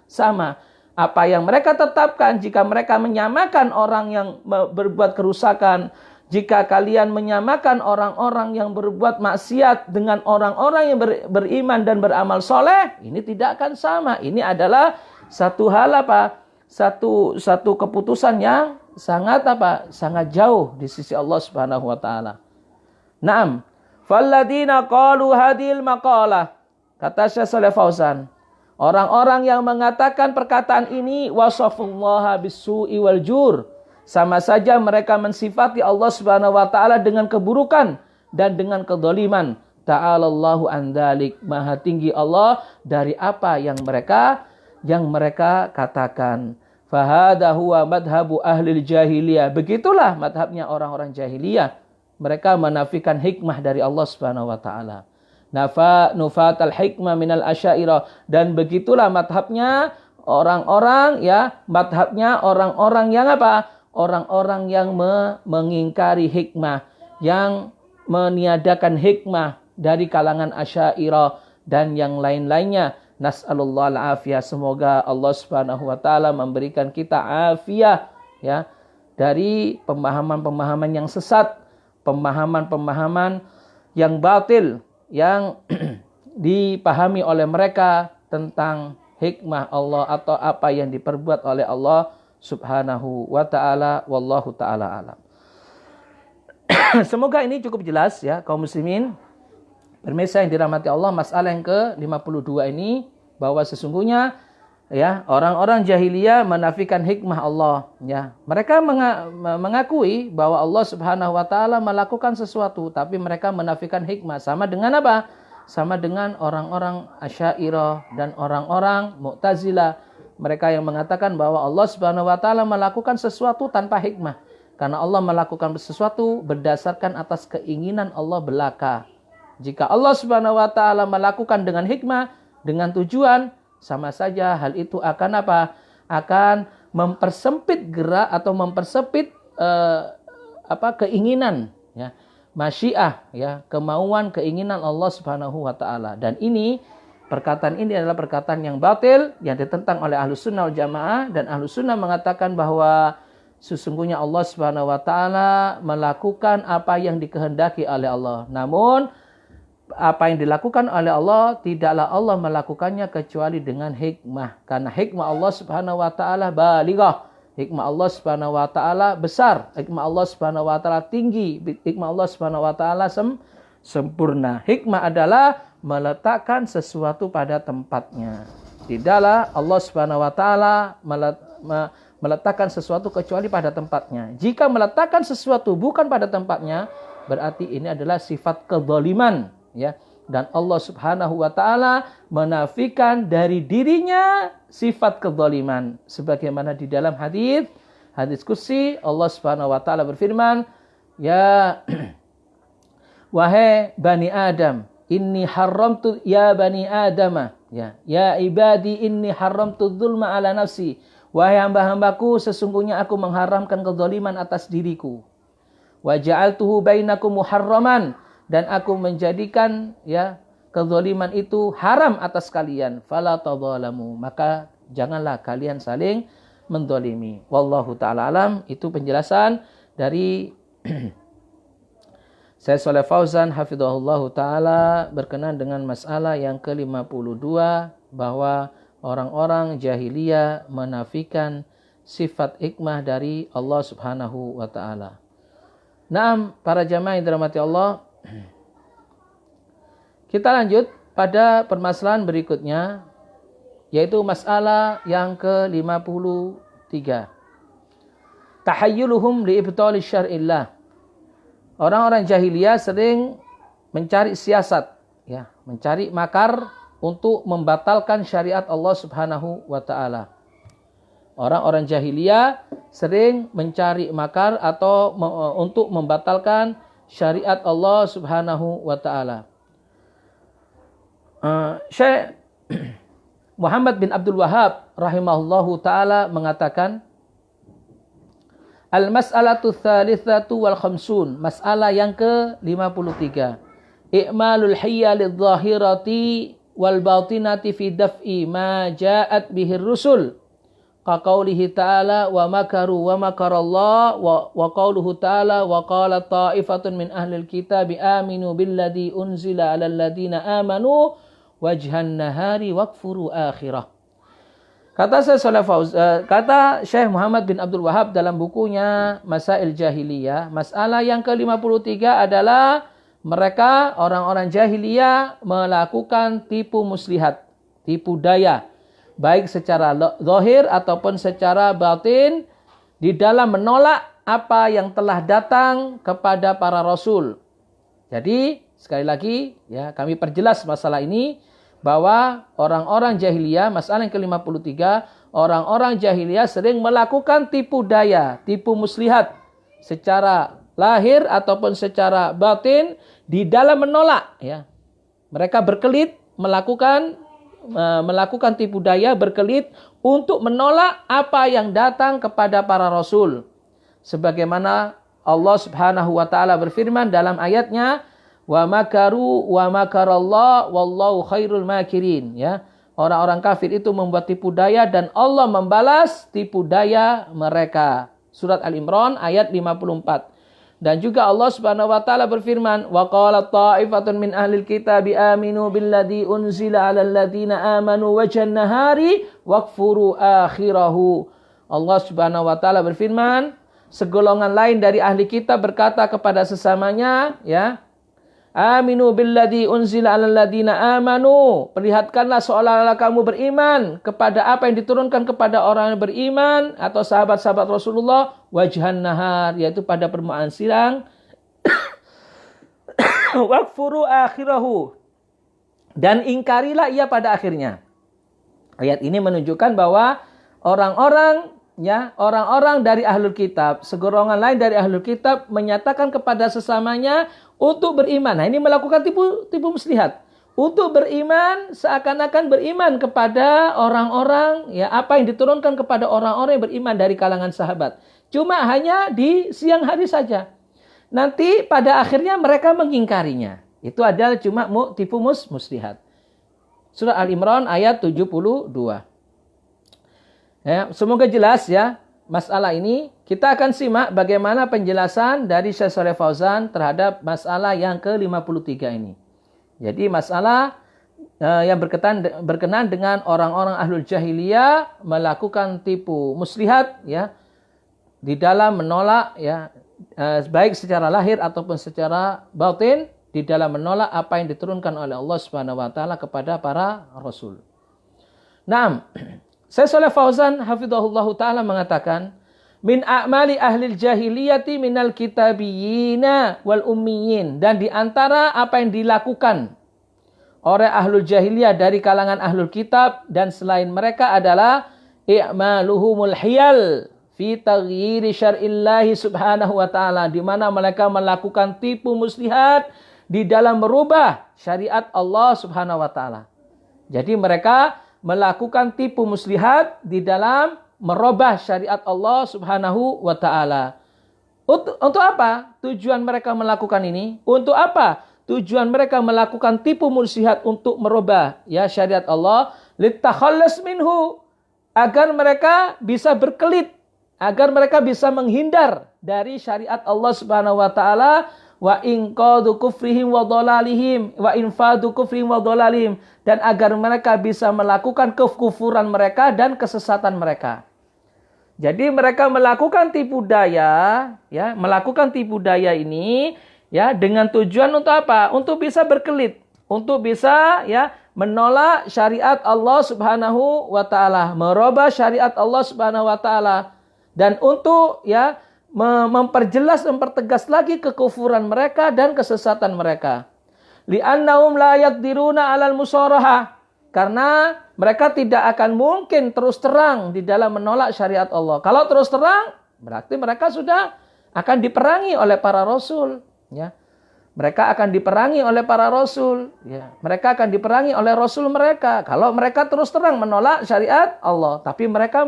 sama. Apa yang mereka tetapkan, jika mereka menyamakan orang yang berbuat kerusakan, jika kalian menyamakan orang-orang yang berbuat maksiat dengan orang-orang yang beriman dan beramal soleh, ini tidak akan sama. Ini adalah satu hal satu keputusan yang sangat sangat jauh di sisi Allah Subhanahu wa taala. Naam, falladzina qalu hadil maqalah. Kata Syekh Shalih Fauzan, orang-orang yang mengatakan perkataan ini wasafullaha bisu'i wal jur, sama saja mereka mensifati Allah Subhanahu wa taala dengan keburukan dan dengan kedzaliman. Ta'alallahu an dzalik, maha tinggi Allah dari apa yang mereka katakan. Fahada huwa madhabu ahlil jahiliyah. Begitulah madhabnya orang-orang jahiliyah. Mereka menafikan hikmah dari Allah Subhanahu wa taala. Nufatal hikmah minal asyairah, dan begitulah madhabnya orang-orang yang orang-orang yang mengingkari hikmah, yang meniadakan hikmah dari kalangan asyairah dan yang lain-lainnya. Nas'alullah al-afiyah, semoga Allah Subhanahu wa taala memberikan kita afiyah ya dari pemahaman-pemahaman yang sesat, pemahaman-pemahaman yang batil yang dipahami oleh mereka tentang hikmah Allah atau apa yang diperbuat oleh Allah Subhanahu wa ta'ala. Wallahu ta'ala alam. Semoga ini cukup jelas ya kaum muslimin. Pemirsa yang dirahmati Allah, masalah yang ke-52 ini, bahwa sesungguhnya ya orang-orang jahiliyah menafikan hikmah Allah ya. Mereka mengakui bahwa Allah Subhanahu wa taala melakukan sesuatu, tapi mereka menafikan hikmah. Sama dengan apa? Sama dengan orang-orang Asy'ariyah dan orang-orang Mu'tazilah. Mereka yang mengatakan bahwa Allah Subhanahu wa taala melakukan sesuatu tanpa hikmah. Karena Allah melakukan sesuatu berdasarkan atas keinginan Allah belaka. Jika Allah Subhanahu wa taala melakukan dengan hikmah, dengan tujuan, sama saja hal itu akan apa? Akan mempersempit gerak atau mempersempit keinginan, ya, masyiah, ya, kemauan, keinginan Allah Subhanahu wa taala. Dan ini perkataan ini adalah perkataan yang batil, yang ditentang oleh Ahlus Sunnah wal Jamaah, dan Ahlus Sunnah mengatakan bahwa sesungguhnya Allah Subhanahu wa taala melakukan apa yang dikehendaki oleh Allah. Namun apa yang dilakukan oleh Allah, tidaklah Allah melakukannya kecuali dengan hikmah. Karena hikmah Allah Subhanahu wa taala balighah. Hikmah Allah Subhanahu wa taala besar, hikmah Allah Subhanahu wa taala tinggi, hikmah Allah Subhanahu wa taala sempurna. Hikmah adalah meletakkan sesuatu pada tempatnya. Tidaklah Allah Subhanahu wa taala meletakkan sesuatu kecuali pada tempatnya. Jika meletakkan sesuatu bukan pada tempatnya, berarti ini adalah sifat kezaliman, ya. Dan Allah Subhanahu wa taala menafikan dari dirinya sifat kezaliman. Sebagaimana di dalam hadis qudsi, Allah Subhanahu wa taala berfirman, "Ya wahai bani Adam, inni haramtu ya bani Adama, ya ibadi inni haramtu dzulma ala nafsi." Wahai hamba-hambaku, sesungguhnya aku mengharamkan kezaliman atas diriku. Wa ja'altuhu bainakum muharraman, dan aku menjadikan, ya, kezaliman itu haram atas kalian. Fala tadzalamu, maka janganlah kalian saling menzalimi. Wallahu taala alam. Itu penjelasan dari Syekh Shalih Fauzan hafizahullahu taala berkenaan dengan masalah yang ke-52, bahwa orang-orang jahiliyah menafikan sifat hikmah dari Allah Subhanahu wa taala. Naam, para jamaah yang dirahmati Allah, kita lanjut pada permasalahan berikutnya, yaitu masalah yang ke-53. Tahayyuluhum liibtali syar'illah. Orang-orang jahiliyah sering mencari siasat, ya, mencari makar untuk membatalkan syariat Allah Subhanahu wa taala. Orang-orang jahiliyah sering mencari makar atau untuk membatalkan syariat Allah Subhanahu wa taala. Syekh Muhammad bin Abdul Wahhab rahimahullahu taala mengatakan, Al-mas'alatu tsalitsatu wal khamsun, masalah yang ke-53. I'malul hiyya lidh-dhahirati wal batinati fi daf'i ma ja'at bihir rusul. Qaqaulihi ta'ala wa makaru wa makarallah wa qauluhu ta'ala wa qala ta'ifatun min ahlil kitabi aminu billadhi unzila 'alal ladzina amanu wajhan nahari wakfuru akhirah. Kata Syekh Muhammad bin Abdul Wahhab dalam bukunya Masail Jahiliyah, masalah yang ke-53 adalah mereka orang-orang jahiliyah melakukan tipu muslihat, tipu daya, baik secara zahir ataupun secara batin, di dalam menolak apa yang telah datang kepada para rasul. Jadi sekali lagi, ya, kami perjelas masalah ini, bahwa orang-orang jahiliyah, masalah yang ke-53, orang-orang jahiliyah sering melakukan tipu daya, tipu muslihat secara lahir ataupun secara batin di dalam menolak, ya. Mereka berkelit melakukan tipu daya, berkelit untuk menolak apa yang datang kepada para rasul. Sebagaimana Allah Subhanahu wa taala berfirman dalam ayatnya, wa makaru wa makarallah wallahu khairul makirin, ya. Orang-orang kafir itu membuat tipu daya dan Allah membalas tipu daya mereka. Surat Al-Imran ayat 54. Dan juga Allah Subhanahu wa taala berfirman, wa qala ta'ifatun min ahlil kitabi aminu billadzi unzila 'alal ladzina amanu wajhan nahari wakfuru akhirahu. Allah Subhanahu wa taala berfirman, segolongan lain dari ahli kitab berkata kepada sesamanya, ya, aminu billadzi unzila 'alal ladzina amanu, perlihatkanlah seolah-olah kamu beriman kepada apa yang diturunkan kepada orang yang beriman atau sahabat-sahabat Rasulullah, wajhan nahar, yaitu pada permulaan siang, wakfuru akhirahu, dan ingkarilah ia pada akhirnya. Ayat ini menunjukkan bahwa orang-orang dari ahlul kitab, segolongan lain dari ahlul kitab menyatakan kepada sesamanya Untuk beriman. Nah, ini melakukan tipu muslihat. Untuk beriman, seakan-akan beriman kepada orang-orang, ya, apa yang diturunkan kepada orang-orang yang beriman dari kalangan sahabat. Cuma hanya di siang hari saja. Nanti pada akhirnya mereka mengingkarinya. Itu adalah cuma tipu muslihat. Surah Al-Imran ayat 72. Ya, semoga jelas ya masalah ini. Kita akan simak bagaimana penjelasan dari Syekh Shalih Fauzan terhadap masalah yang ke-53 ini. Jadi masalah yang berkenaan dengan orang-orang ahlul jahiliyah melakukan tipu muslihat ya di dalam menolak ya baik secara lahir ataupun secara batin di dalam menolak apa yang diturunkan oleh Allah Subhanahu wa taala kepada para rasul. Naam, Syekh Shalih Fauzan hafizahullahu taala mengatakan min a'mali ahlil jahiliyati minal kitabiyina wal ummiyin, dan di antara apa yang dilakukan oleh ahlul jahiliyah dari kalangan ahlul kitab dan selain mereka adalah i'maluhumul hiyal fi taghyiri syar'illahi subhanahu wa ta'ala, di mana mereka melakukan tipu muslihat di dalam merubah syariat Allah subhanahu wa ta'ala. Jadi mereka melakukan tipu muslihat di dalam merubah syariat Allah subhanahu wa ta'ala. Untuk apa tujuan mereka melakukan ini? Untuk apa tujuan mereka melakukan tipu muslihat untuk merubah ya syariat Allah? Litakhallas minhu, agar mereka bisa berkelit, agar mereka bisa menghindar dari syariat Allah subhanahu wa ta'ala. Wa inqadu kufrihim wa dhalalihim wa infadu kufrihim wa dhalalihim, dan agar mereka bisa melakukan kekufuran mereka dan kesesatan mereka. Jadi mereka melakukan tipu daya ya, melakukan tipu daya ini ya dengan tujuan untuk apa? Untuk bisa berkelit, untuk bisa ya menolak syariat Allah Subhanahu wa taala, merubah syariat Allah Subhanahu wa taala, dan untuk ya memperjelas, mempertegas lagi kekufuran mereka dan kesesatan mereka. Li'annahum la yaqdiruna 'alal musaraha, karena mereka tidak akan mungkin terus terang di dalam menolak syariat Allah. Kalau terus terang, berarti mereka sudah akan diperangi oleh para rasul, ya. Mereka akan diperangi oleh para rasul, ya. Mereka akan diperangi oleh rasul mereka. Kalau mereka terus terang menolak syariat Allah, tapi mereka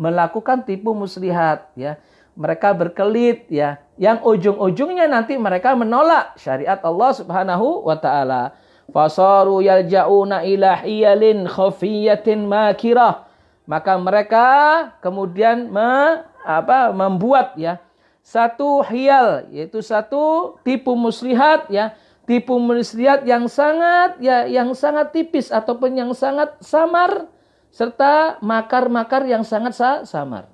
melakukan tipu muslihat, ya. Mereka berkelit ya, yang ujung-ujungnya nanti mereka menolak syariat Allah Subhanahu wa taala. Fasaru yalja'una ila hiyalin khafiyatin makirah. Maka mereka kemudian membuat ya satu hiyal, yaitu satu tipu muslihat ya, tipu muslihat yang sangat tipis ataupun yang sangat samar, serta makar-makar yang sangat samar.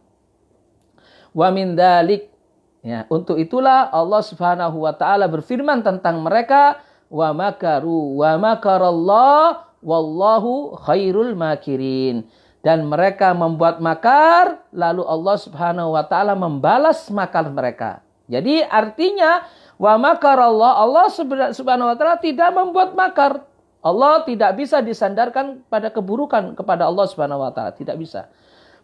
Wa min dzalik, ya, untuk itulah Allah Subhanahu wa taala berfirman tentang mereka, wa makaru wa makarallah wallahu khairul makirin, dan mereka membuat makar lalu Allah Subhanahu wa taala membalas makar mereka. Jadi artinya wa makarallah, Allah Subhanahu wa taala tidak membuat makar. Allah tidak bisa disandarkan pada keburukan kepada Allah Subhanahu wa taala, tidak bisa.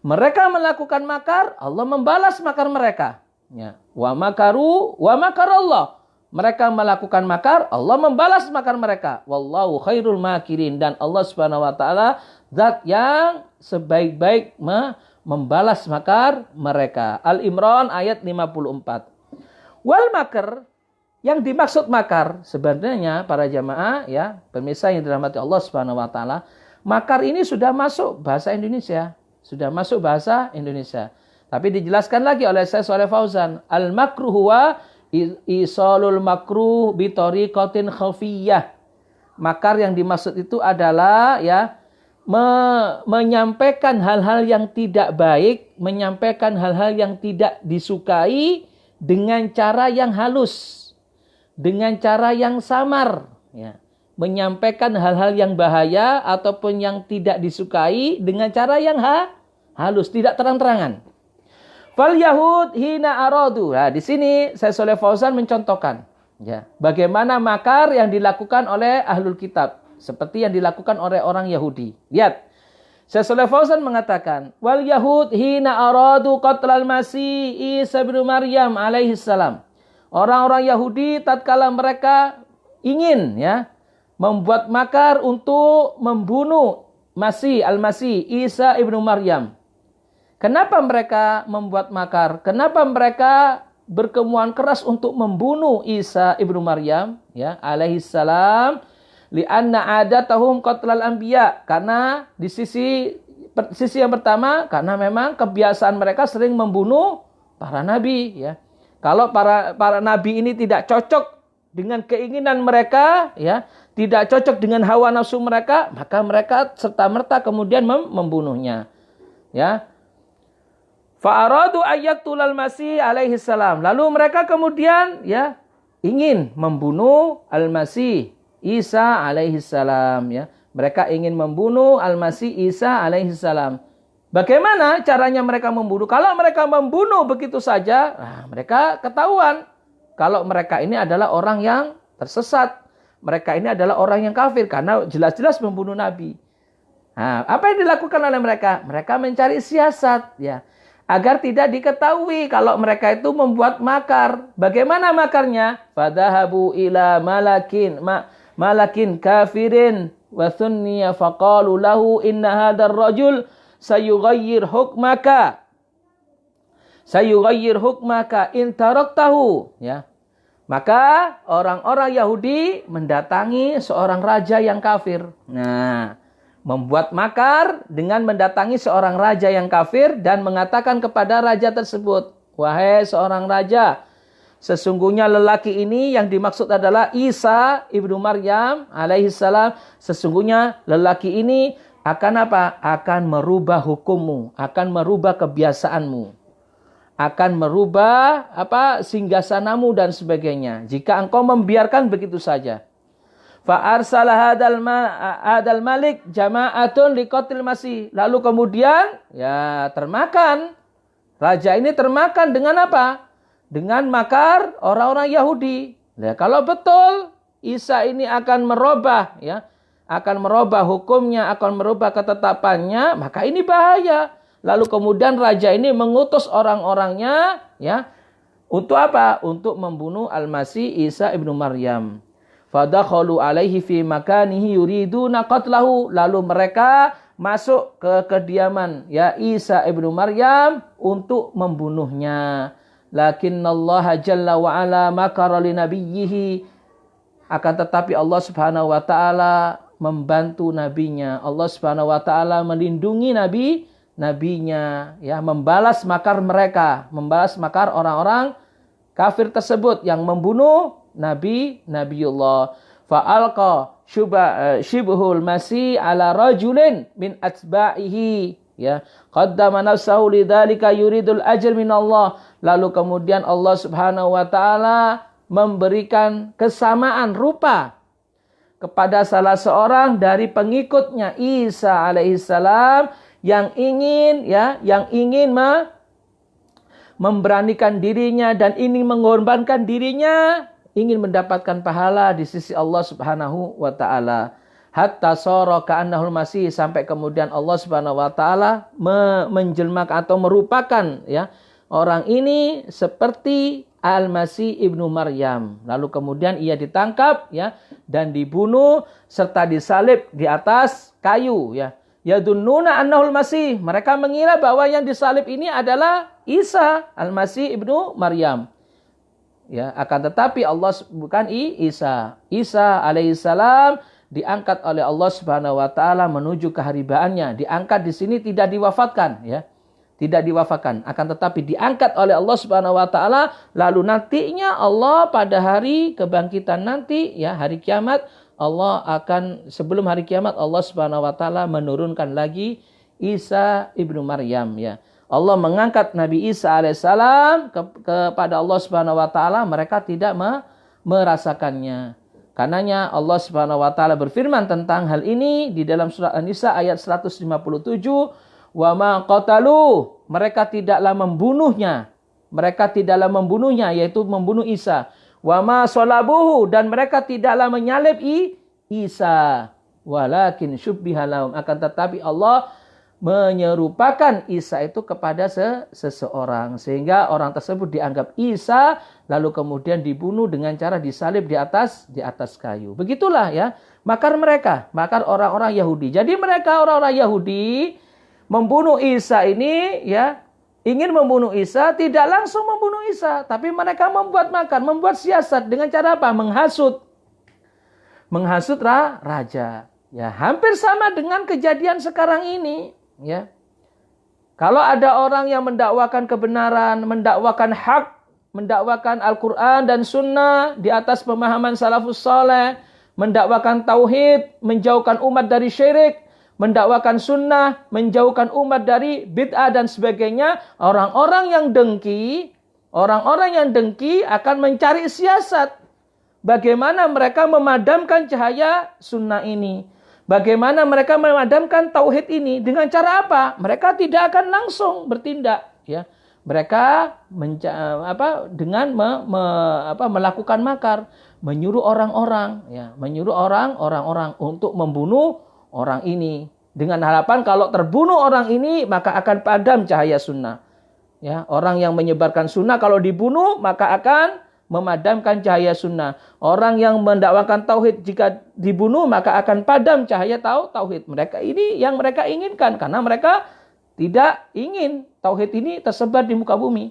Mereka melakukan makar, Allah membalas makar mereka. Ya. Wa makaru wa makarallah. Mereka melakukan makar, Allah membalas makar mereka. Wallahu khairul makirin, dan Allah Subhanahu wa taala zat yang sebaik-baik membalas makar mereka. Al-Imran ayat 54. Wal makar, yang dimaksud makar sebenarnya para jamaah ya, pemirsa yang dirahmati Allah Subhanahu wa taala, makar ini sudah masuk bahasa Indonesia. Sudah masuk bahasa Indonesia. Tapi dijelaskan lagi oleh Syekh Shalih Fauzan, al-makruh huwa isalul makruh bi tariqatin khafiyah. Makar yang dimaksud itu adalah ya menyampaikan hal-hal yang tidak baik, menyampaikan hal-hal yang tidak disukai dengan cara yang halus, dengan cara yang samar, ya. Menyampaikan hal-hal yang bahaya ataupun yang tidak disukai dengan cara yang halus, tidak terang-terangan. Fal Yahud hina aradu. Nah, di sini Syekh Shalih Fauzan mencontohkan ya, bagaimana makar yang dilakukan oleh ahlul kitab, seperti yang dilakukan oleh orang Yahudi. Lihat, Syekh Shalih Fauzan mengatakan, wal Yahud hina aradu qatlal Masih Isa bin Maryam alaihi salam Orang-orang Yahudi tatkala mereka ingin ya membuat makar untuk membunuh Al-Masih Isa ibnu Maryam. Kenapa mereka membuat makar? Kenapa mereka berkemauan keras untuk membunuh Isa ibnu Maryam ya alaihissalam? Li'anna adatahum qatlal anbiya. Karena di sisi yang pertama, karena memang kebiasaan mereka sering membunuh para nabi ya. Kalau para nabi ini tidak cocok dengan keinginan mereka ya, tidak cocok dengan hawa nafsu mereka, maka mereka serta-merta kemudian membunuhnya. Ya. Fa'aradu ayyaqtulal Masih alaihi salam. Lalu mereka kemudian ya ingin membunuh Al-Masih Isa alaihi salam ya. Mereka ingin membunuh Al-Masih Isa alaihi salam. Bagaimana caranya mereka membunuh? Kalau mereka membunuh begitu saja, mereka ketahuan kalau mereka ini adalah orang yang tersesat. Mereka ini adalah orang yang kafir karena jelas-jelas membunuh Nabi. Nah, apa yang dilakukan oleh mereka? Mereka mencari siasat ya, agar tidak diketahui kalau mereka itu membuat makar. Bagaimana makarnya? Fadhahabu ila malakin kafirin wa sunniya faqalu lahu inna hadzal rajul sayughayyir hukmaka in taraktahu ya. Maka orang-orang Yahudi mendatangi seorang raja yang kafir. Nah, membuat makar dengan mendatangi seorang raja yang kafir dan mengatakan kepada raja tersebut, wahai seorang raja, sesungguhnya lelaki ini yang dimaksud adalah Isa ibnu Maryam alaihissalam. Sesungguhnya lelaki ini akan apa? Akan merubah hukummu, akan merubah kebiasaanmu, akan merubah singgasanamu dan sebagainya. Jika engkau membiarkan begitu saja. Fa arsala hadal malik jama'atun liqatil Masih. Lalu kemudian ya termakan. Raja ini termakan dengan apa? Dengan makar orang-orang Yahudi. Nah, kalau betul Isa ini akan merubah ya, akan merubah hukumnya, akan merubah ketetapannya, maka ini bahaya. Lalu kemudian raja ini mengutus orang-orangnya ya untuk apa? Untuk membunuh Al-Masih Isa ibnu Maryam. Fadakhalu alaihi fi makanihi yuriduna qatlahu. Lalu mereka masuk ke kediaman ya Isa ibnu Maryam untuk membunuhnya. Lakinnallaha jalla wa ala makara li nabiyhi. Akan tetapi Allah Subhanahu wa taala membantu nabinya. Allah Subhanahu wa taala melindungi nabinya ya, membalas makar mereka, membalas makar orang-orang kafir tersebut yang membunuh Nabiullah. Fa'alqa shibhul Masih ala rajulin min atba'ihi ya, qaddama nafsahu lidzalika yuridul ajr min Allah. Lalu kemudian Allah Subhanahu wa taala memberikan kesamaan rupa kepada salah seorang dari pengikutnya Isa alaihissalam yang ingin memberanikan dirinya dan ingin mengorbankan dirinya, ingin mendapatkan pahala di sisi Allah Subhanahu wa taala. Hatta sara ka'annahul Masih, sampai kemudian Allah Subhanahu wa taala menjelmakan atau merupakan ya orang ini seperti Al-Masih ibnu Maryam. Lalu kemudian ia ditangkap ya dan dibunuh serta disalib di atas kayu ya. Yadunnuna annahul Masih. Mereka mengira bahwa yang disalib ini adalah Isa Al-Masih ibnu Maryam. Ya, akan tetapi Allah bukan Isa. Isa alaihissalam diangkat oleh Allah Subhanahu wa taala menuju keharibaannya. Diangkat di sini tidak diwafatkan ya. Tidak diwafatkan, akan tetapi diangkat oleh Allah Subhanahu wa taala. Lalu nantinya Allah pada hari kebangkitan nanti ya, hari kiamat, Allah akan, sebelum hari kiamat Allah Subhanahu wa taala menurunkan lagi Isa ibnu Maryam ya. Allah mengangkat Nabi Isa alaihissalam kepada Allah Subhanahu wa taala, mereka tidak merasakannya. Karenanya Allah Subhanahu wa taala berfirman tentang hal ini di dalam surah An-Nisa ayat 157, wa ma qatalu, mereka tidaklah membunuhnya. Mereka tidaklah membunuhnya, yaitu membunuh Isa. Wa ma salabuhu, dan mereka tidaklah menyalib Isa. Walakin syubbiha lahum, akan tetapi Allah menyerupakan Isa itu kepada seseorang, sehingga orang tersebut dianggap Isa, lalu kemudian dibunuh dengan cara disalib di atas kayu. Begitulah ya makar mereka, makar orang-orang Yahudi. Jadi mereka orang-orang Yahudi membunuh Isa ini ya, ingin membunuh Isa, tidak langsung membunuh Isa, tapi mereka membuat makar, membuat siasat dengan cara apa? Menghasut raja. Ya, hampir sama dengan kejadian sekarang ini. Ya, kalau ada orang yang mendakwakan kebenaran, mendakwakan hak, mendakwakan Al-Quran dan Sunnah di atas pemahaman salafus saleh, mendakwakan tauhid, menjauhkan umat dari syirik, mendakwakan sunnah, menjauhkan umat dari bid'ah dan sebagainya, orang-orang yang dengki akan mencari siasat bagaimana mereka memadamkan cahaya sunnah ini. Bagaimana mereka memadamkan tauhid ini? Dengan cara apa? Mereka tidak akan langsung bertindak, ya. Mereka dengan melakukan makar, menyuruh orang-orang, ya, menyuruh orang-orang untuk membunuh orang ini dengan harapan kalau terbunuh orang ini maka akan padam cahaya sunnah. Ya, orang yang menyebarkan sunnah kalau dibunuh maka akan memadamkan cahaya sunnah. Orang yang mendakwakan tauhid jika dibunuh maka akan padam cahaya tauhid. Mereka ini yang mereka inginkan karena mereka tidak ingin tauhid ini tersebar di muka bumi.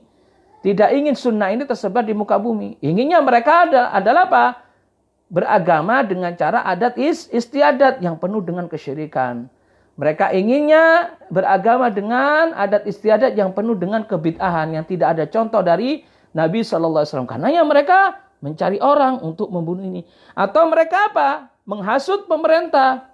Tidak ingin sunnah ini tersebar di muka bumi. Inginnya mereka adalah apa? Beragama dengan cara adat istiadat yang penuh dengan kesyirikan. Mereka inginnya beragama dengan adat istiadat yang penuh dengan kebid'ahan yang tidak ada contoh dari Nabi SAW. Karena yang mereka mencari orang untuk membunuh ini. Atau mereka apa? Menghasut pemerintah.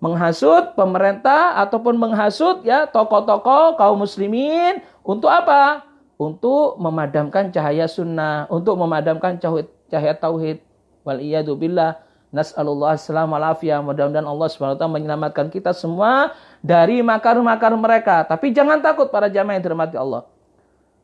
Menghasut pemerintah ataupun menghasut ya tokoh-tokoh kaum muslimin. Untuk apa? Untuk memadamkan cahaya sunnah. Untuk memadamkan cahaya tauhid. Wal'iyadu billah. Nas'alullah assalam alafiyah. Mudah-mudahan Allah SWT menyelamatkan kita semua dari makar-makar mereka. Tapi jangan takut para jamaah yang dirahmati Allah.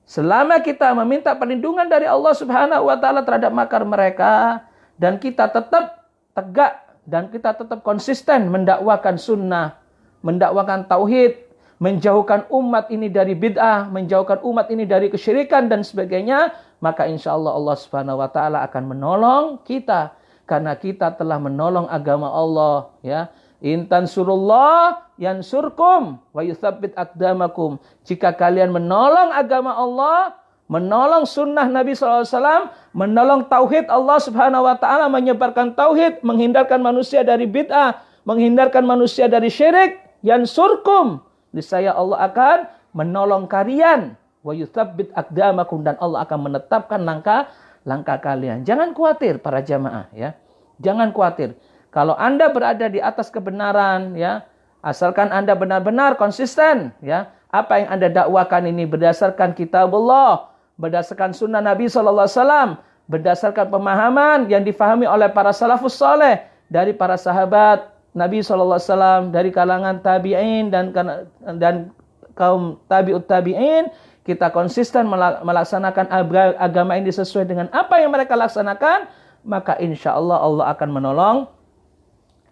Selama kita meminta perlindungan dari Allah Subhanahu wa taala terhadap makar mereka dan kita tetap tegak dan kita tetap konsisten mendakwakan sunnah, mendakwakan tauhid, menjauhkan umat ini dari bid'ah, menjauhkan umat ini dari kesyirikan dan sebagainya, maka insyaallah Allah Subhanahu wa taala akan menolong kita karena kita telah menolong agama Allah, ya. In tansurullah yansurkum wa yutsabbit aqdamakum. Jika kalian menolong agama Allah, menolong sunnah Nabi SAW, menolong tauhid Allah Subhanahu wa taala, menyebarkan tauhid, menghindarkan manusia dari bid'ah, menghindarkan manusia dari syirik, yansurkum. Niscaya Allah akan menolong kalian, wa yutsabbit aqdamakum, dan Allah akan menetapkan langkah kalian. Jangan khawatir para jamaah, ya. Jangan khawatir. Kalau Anda berada di atas kebenaran, ya, asalkan Anda benar-benar konsisten, ya, apa yang Anda dakwakan ini berdasarkan kitabullah, berdasarkan sunnah Nabi SAW, berdasarkan pemahaman yang difahami oleh para salafus saleh dari para sahabat Nabi SAW, dari kalangan tabi'in dan kaum tabi'ut tabi'in, kita konsisten melaksanakan agama ini sesuai dengan apa yang mereka laksanakan, maka insya Allah Allah akan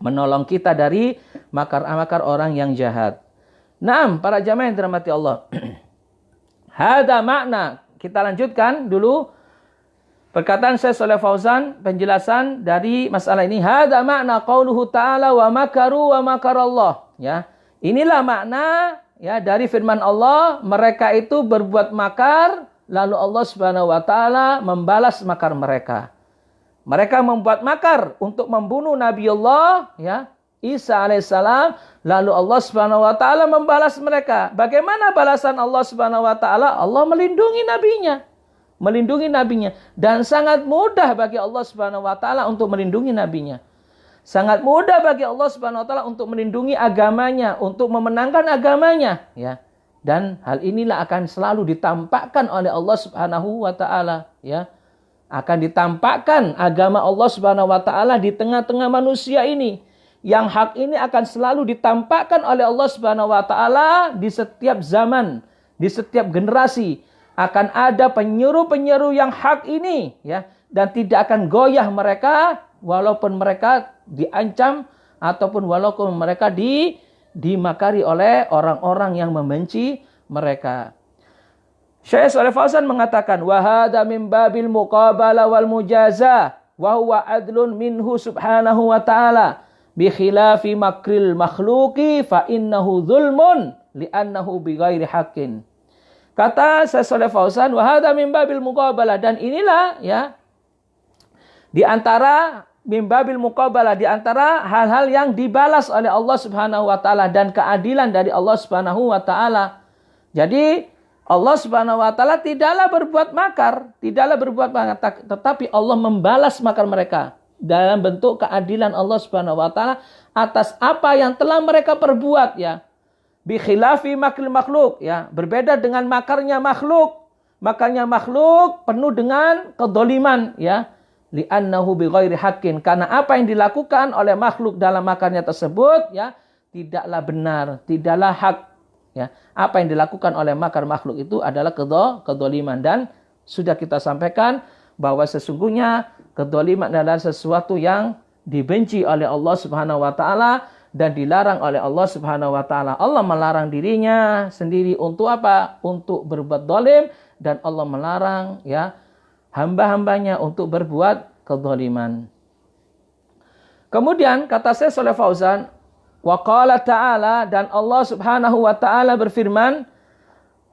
menolong kita dari makar-makar orang yang jahat. Naam, para jamaah yang dirahmati Allah. Hada makna. Kita lanjutkan dulu perkataan Syekh Shalih Fauzan, penjelasan dari masalah ini. Hada makna qauluhu ta'ala wa makaru wa makarallah. Ya. Inilah makna ya dari firman Allah, mereka itu berbuat makar lalu Allah Subhanahu wa taala membalas makar mereka. Mereka membuat makar untuk membunuh Nabi Allah, ya, Isa alaihissalam, lalu Allah Subhanahu wa taala membalas mereka. Bagaimana balasan Allah Subhanahu wa taala? Allah melindungi nabinya, dan sangat mudah bagi Allah Subhanahu wa taala untuk melindungi nabinya. Sangat mudah bagi Allah Subhanahu wa taala untuk melindungi agamanya, untuk memenangkan agamanya, ya. Dan hal inilah akan selalu ditampakkan oleh Allah Subhanahu wa taala, ya. Akan ditampakkan agama Allah Subhanahu wa taala di tengah-tengah manusia ini. Yang hak ini akan selalu ditampakkan oleh Allah Subhanahu wa taala di setiap zaman, di setiap generasi. Akan ada penyeru-penyeru yang hak ini, ya, dan tidak akan goyah mereka walaupun mereka diancam ataupun walaupun mereka dimakari oleh orang-orang yang membenci mereka. Syekh Shalih Fauzan mengatakan, wa hadza min babil muqabala wal mujazah wa huwa adlun minhu subhanahu wa ta'ala bi khilafi makril makhluqi fa innahu dzulmun li'annahu bighairi haqqin. Kata Syekh Shalih Fauzan, wa hadza min babil muqabalah, dan inilah ya di antara mimbabil muqabalah, di antara hal-hal yang dibalas oleh Allah Subhanahu wa taala dan keadilan dari Allah Subhanahu wa taala. Jadi Allah Subhanahu wa taala tidaklah berbuat makar, tetapi Allah membalas makar mereka dalam bentuk keadilan Allah Subhanahu wa taala atas apa yang telah mereka perbuat ya. Bi khilafi makril makhluk ya, berbeda dengan makarnya makhluk. Makarnya makhluk penuh dengan kedoliman ya. Li'annahu bighairi haqqin, karena apa yang dilakukan oleh makhluk dalam makarnya tersebut ya tidaklah benar, tidaklah hak ya. Apa yang dilakukan oleh makar makhluk itu adalah kedoliman, dan sudah kita sampaikan bahwa sesungguhnya kedoliman adalah sesuatu yang dibenci oleh Allah Subhanahu wa taala dan dilarang oleh Allah Subhanahu wa taala. Allah melarang dirinya sendiri untuk apa? Untuk berbuat dolim, dan Allah melarang ya hamba-hambanya untuk berbuat kezaliman. Kemudian kata Syekh Shalih Fauzan, wa qala ta'ala, dan Allah Subhanahu wa taala berfirman,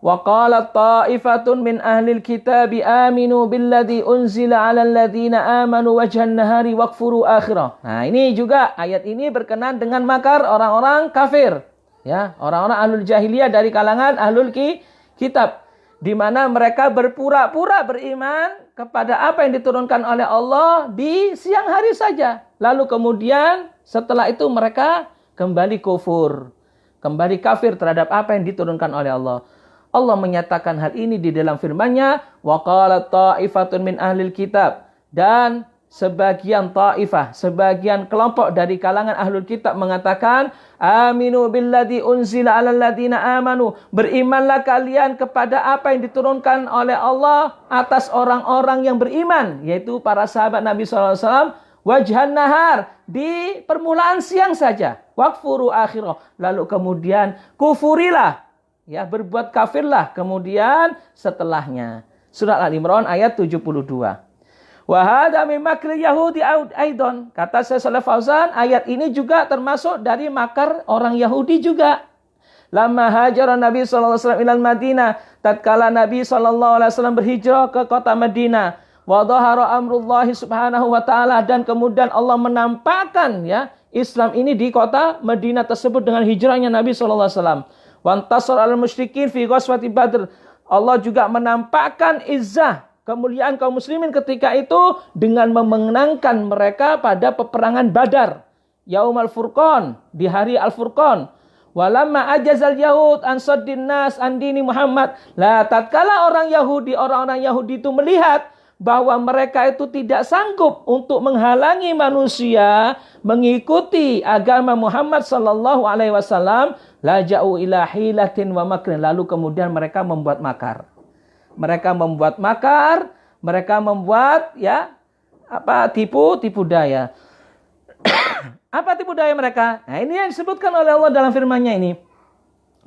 wa qalat ta'ifatun min ahlil kitabi aminu billadzi unzila 'alal ladzina amanu wajhan nahari wakfuru akhirah. Nah, ini juga ayat ini berkenan dengan makar orang-orang kafir, ya, orang-orang ahlul jahiliyah dari kalangan ahlul kitab, di mana mereka berpura-pura beriman kepada apa yang diturunkan oleh Allah di siang hari saja. Lalu kemudian setelah itu mereka kembali kufur, kembali kafir terhadap apa yang diturunkan oleh Allah. Allah menyatakan hal ini di dalam firman-Nya, wa qalat ta'ifatun min ahlil kitab, dan sebagian ta'ifah, sebagian kelompok dari kalangan ahlul kitab mengatakan, aminu billadzi unzila 'alal ladzina amanu, berimanlah kalian kepada apa yang diturunkan oleh Allah atas orang-orang yang beriman, yaitu para sahabat Nabi sallallahu alaihi wasallam, wajhan nahar, di permulaan siang saja, wakfuru akhirah, lalu kemudian kufurilah, ya, berbuat kafirlah kemudian setelahnya. Surat Al-Imran ayat 72. Wa hadza min makri Yahudi aidon. Kata Syekh Shalih Fauzan, ayat ini juga termasuk dari makar orang Yahudi juga. Lama hajara Nabi sallallahu alaihi wasallam ilal Madinah, tatkala Nabi sallallahu alaihi wasallam berhijrah ke kota Madinah, wa dhahara amrullahi subhanahu wa taala, dan kemudian Allah menampakkan ya Islam ini di kota Madinah tersebut dengan hijrahnya Nabi sallallahu alaihi wasallam. Wa antasara al musyrikin fi ghazwati Badr. Allah juga menampakkan izzah, kemuliaan kaum muslimin ketika itu dengan memenangkan mereka pada peperangan Badar, Yaumul Furqan, di hari Al-Furqan. Walamma ajazal yahud an saddin nas an dini Muhammad. Lah tatkala orang-orang Yahudi itu melihat bahwa mereka itu tidak sanggup untuk menghalangi manusia mengikuti agama Muhammad sallallahu alaihi wasallam, laja'u ila hilatin wa makrin, lalu kemudian mereka membuat makar. Mereka membuat ya tipu daya. Apa tipu daya mereka? Nah, ini yang disebutkan oleh Allah dalam firman-Nya ini.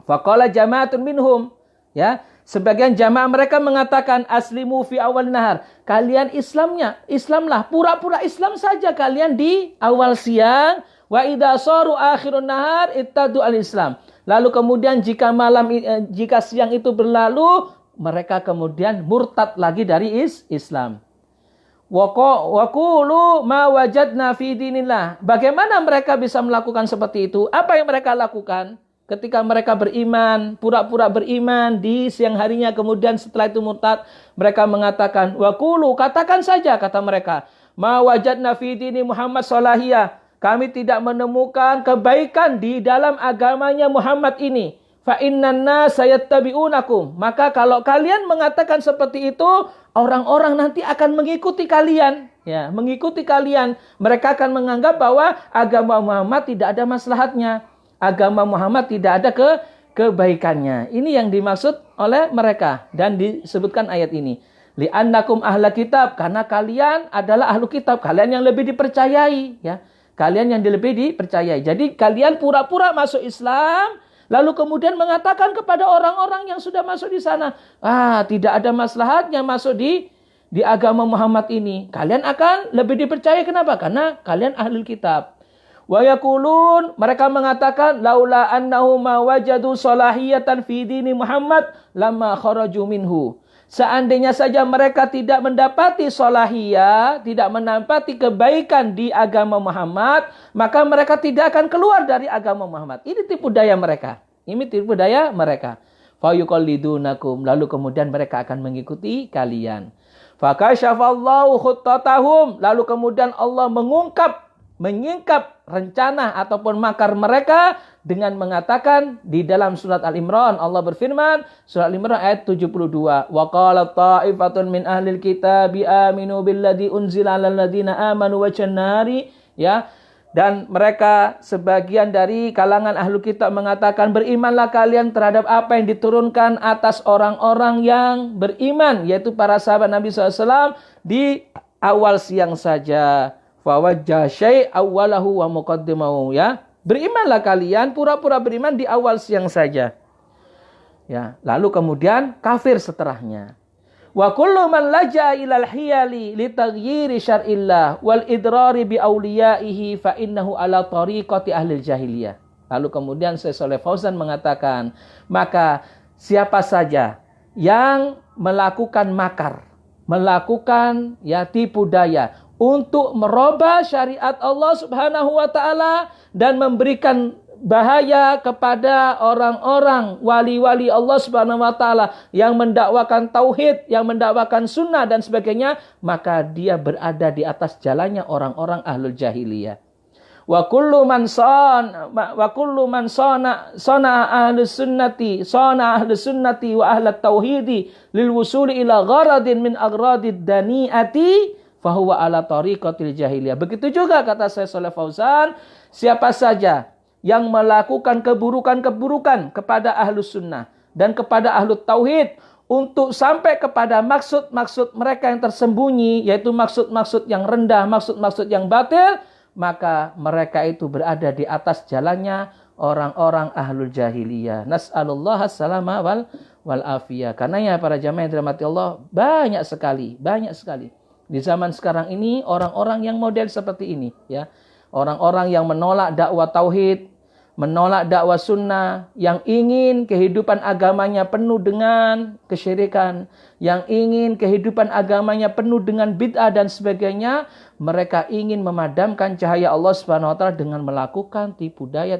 Faqala jama'atun minhum, ya, sebagian jamaah mereka mengatakan, aslimu fi awal nahar, kalian Islamlah, pura-pura Islam saja kalian di awal siang, wa idza saru akhirun nahar ittadu al-Islam. Lalu kemudian jika siang itu berlalu, mereka kemudian murtad lagi dari Islam. Wa qulu ma wajadna fi dinillah. Bagaimana mereka bisa melakukan seperti itu? Apa yang mereka lakukan ketika mereka beriman, pura-pura beriman di siang harinya, kemudian setelah itu murtad? Mereka mengatakan, wa qulu, katakan saja, kata mereka, ma wajadna fi dini Muhammad salahiyah, kami tidak menemukan kebaikan di dalam agamanya Muhammad ini. Fa innan nas yattabi'unakum, maka kalau kalian mengatakan seperti itu, orang-orang nanti akan mengikuti kalian, ya, mengikuti kalian. Mereka akan menganggap bahwa agama Muhammad tidak ada maslahatnya, agama Muhammad tidak ada kebaikannya. Ini yang dimaksud oleh mereka dan disebutkan ayat ini. Li'annakum ahla kitab, karena kalian adalah ahlu kitab, kalian yang lebih dipercayai, ya. Kalian yang lebih dipercayai. Jadi kalian pura-pura masuk Islam, lalu kemudian mengatakan kepada orang-orang yang sudah masuk di sana, tidak ada maslahatnya masuk di agama Muhammad ini. Kalian akan lebih dipercaya. Kenapa? Karena kalian ahlul kitab. Wa yaqulun, mereka mengatakan, laula annahu ma wajadu salahiyatan fi dini Muhammad lama kharaju minhu. Seandainya saja mereka tidak mendapati salahiyah, tidak mendapati kebaikan di agama Muhammad, maka mereka tidak akan keluar dari agama Muhammad. Ini tipu daya mereka. Ini tipu daya mereka. Fa yuqallidunakum, lalu kemudian mereka akan mengikuti kalian. Fakashafallahu khuttatahum, lalu kemudian Allah menyingkap rencana ataupun makar mereka dengan mengatakan di dalam surat Al-Imran, Allah berfirman, surat Al-Imran ayat 72, wa qalat ta'ifatun min ahlil kitabi aminu billadzi unzila 'alal ladzina amanu wajhan nahari, ya. Dan mereka sebagian dari kalangan ahlu kitab mengatakan, berimanlah kalian terhadap apa yang diturunkan atas orang-orang yang beriman, yaitu para sahabat Nabi SAW di awal siang saja. Fawajjah syai' awwalahu wa muqaddimahu, ya. Berimanlah kalian, pura-pura beriman di awal siang saja. Ya, lalu kemudian kafir setelahnya. Wa kullu man laja'a ilal hiyali li taghyiri syar'illah wal idrari bi awliyaihi fa innahu ala tariqati ahli jahiliyah. Lalu kemudian Syekh Shalih Fauzan mengatakan, maka siapa saja yang melakukan makar, melakukan tipu daya untuk merubah syariat Allah Subhanahu wa taala dan memberikan bahaya kepada orang-orang wali-wali Allah Subhanahu wa taala yang mendakwakan tauhid, yang mendakwakan sunnah dan sebagainya, maka dia berada di atas jalannya orang-orang ahlul jahiliyah. Wa kullu man sana ahlus sunnati wa ahlat tauhidi lil wusuli ila gharadin min agradid daniati fahuwa ala tariqatil jahiliyah. Begitu juga kata Syekh Shalih Fauzan, siapa saja yang melakukan keburukan-keburukan kepada ahlus sunnah dan kepada ahlut tauhid untuk sampai kepada maksud-maksud mereka yang tersembunyi, yaitu maksud-maksud yang rendah, maksud-maksud yang batil, maka mereka itu berada di atas jalannya orang-orang ahlul jahiliyah. Nas'alullah as-salama wal afiyah. Karenanya para jamaah yang dirahmati Allah, banyak sekali di zaman sekarang ini orang-orang yang model seperti ini, ya. Orang-orang yang menolak dakwah tauhid, menolak dakwah sunnah, yang ingin kehidupan agamanya penuh dengan kesyirikan, yang ingin kehidupan agamanya penuh dengan bid'ah dan sebagainya. Mereka ingin memadamkan cahaya Allah Subhanahu wa taala dengan melakukan tipu daya.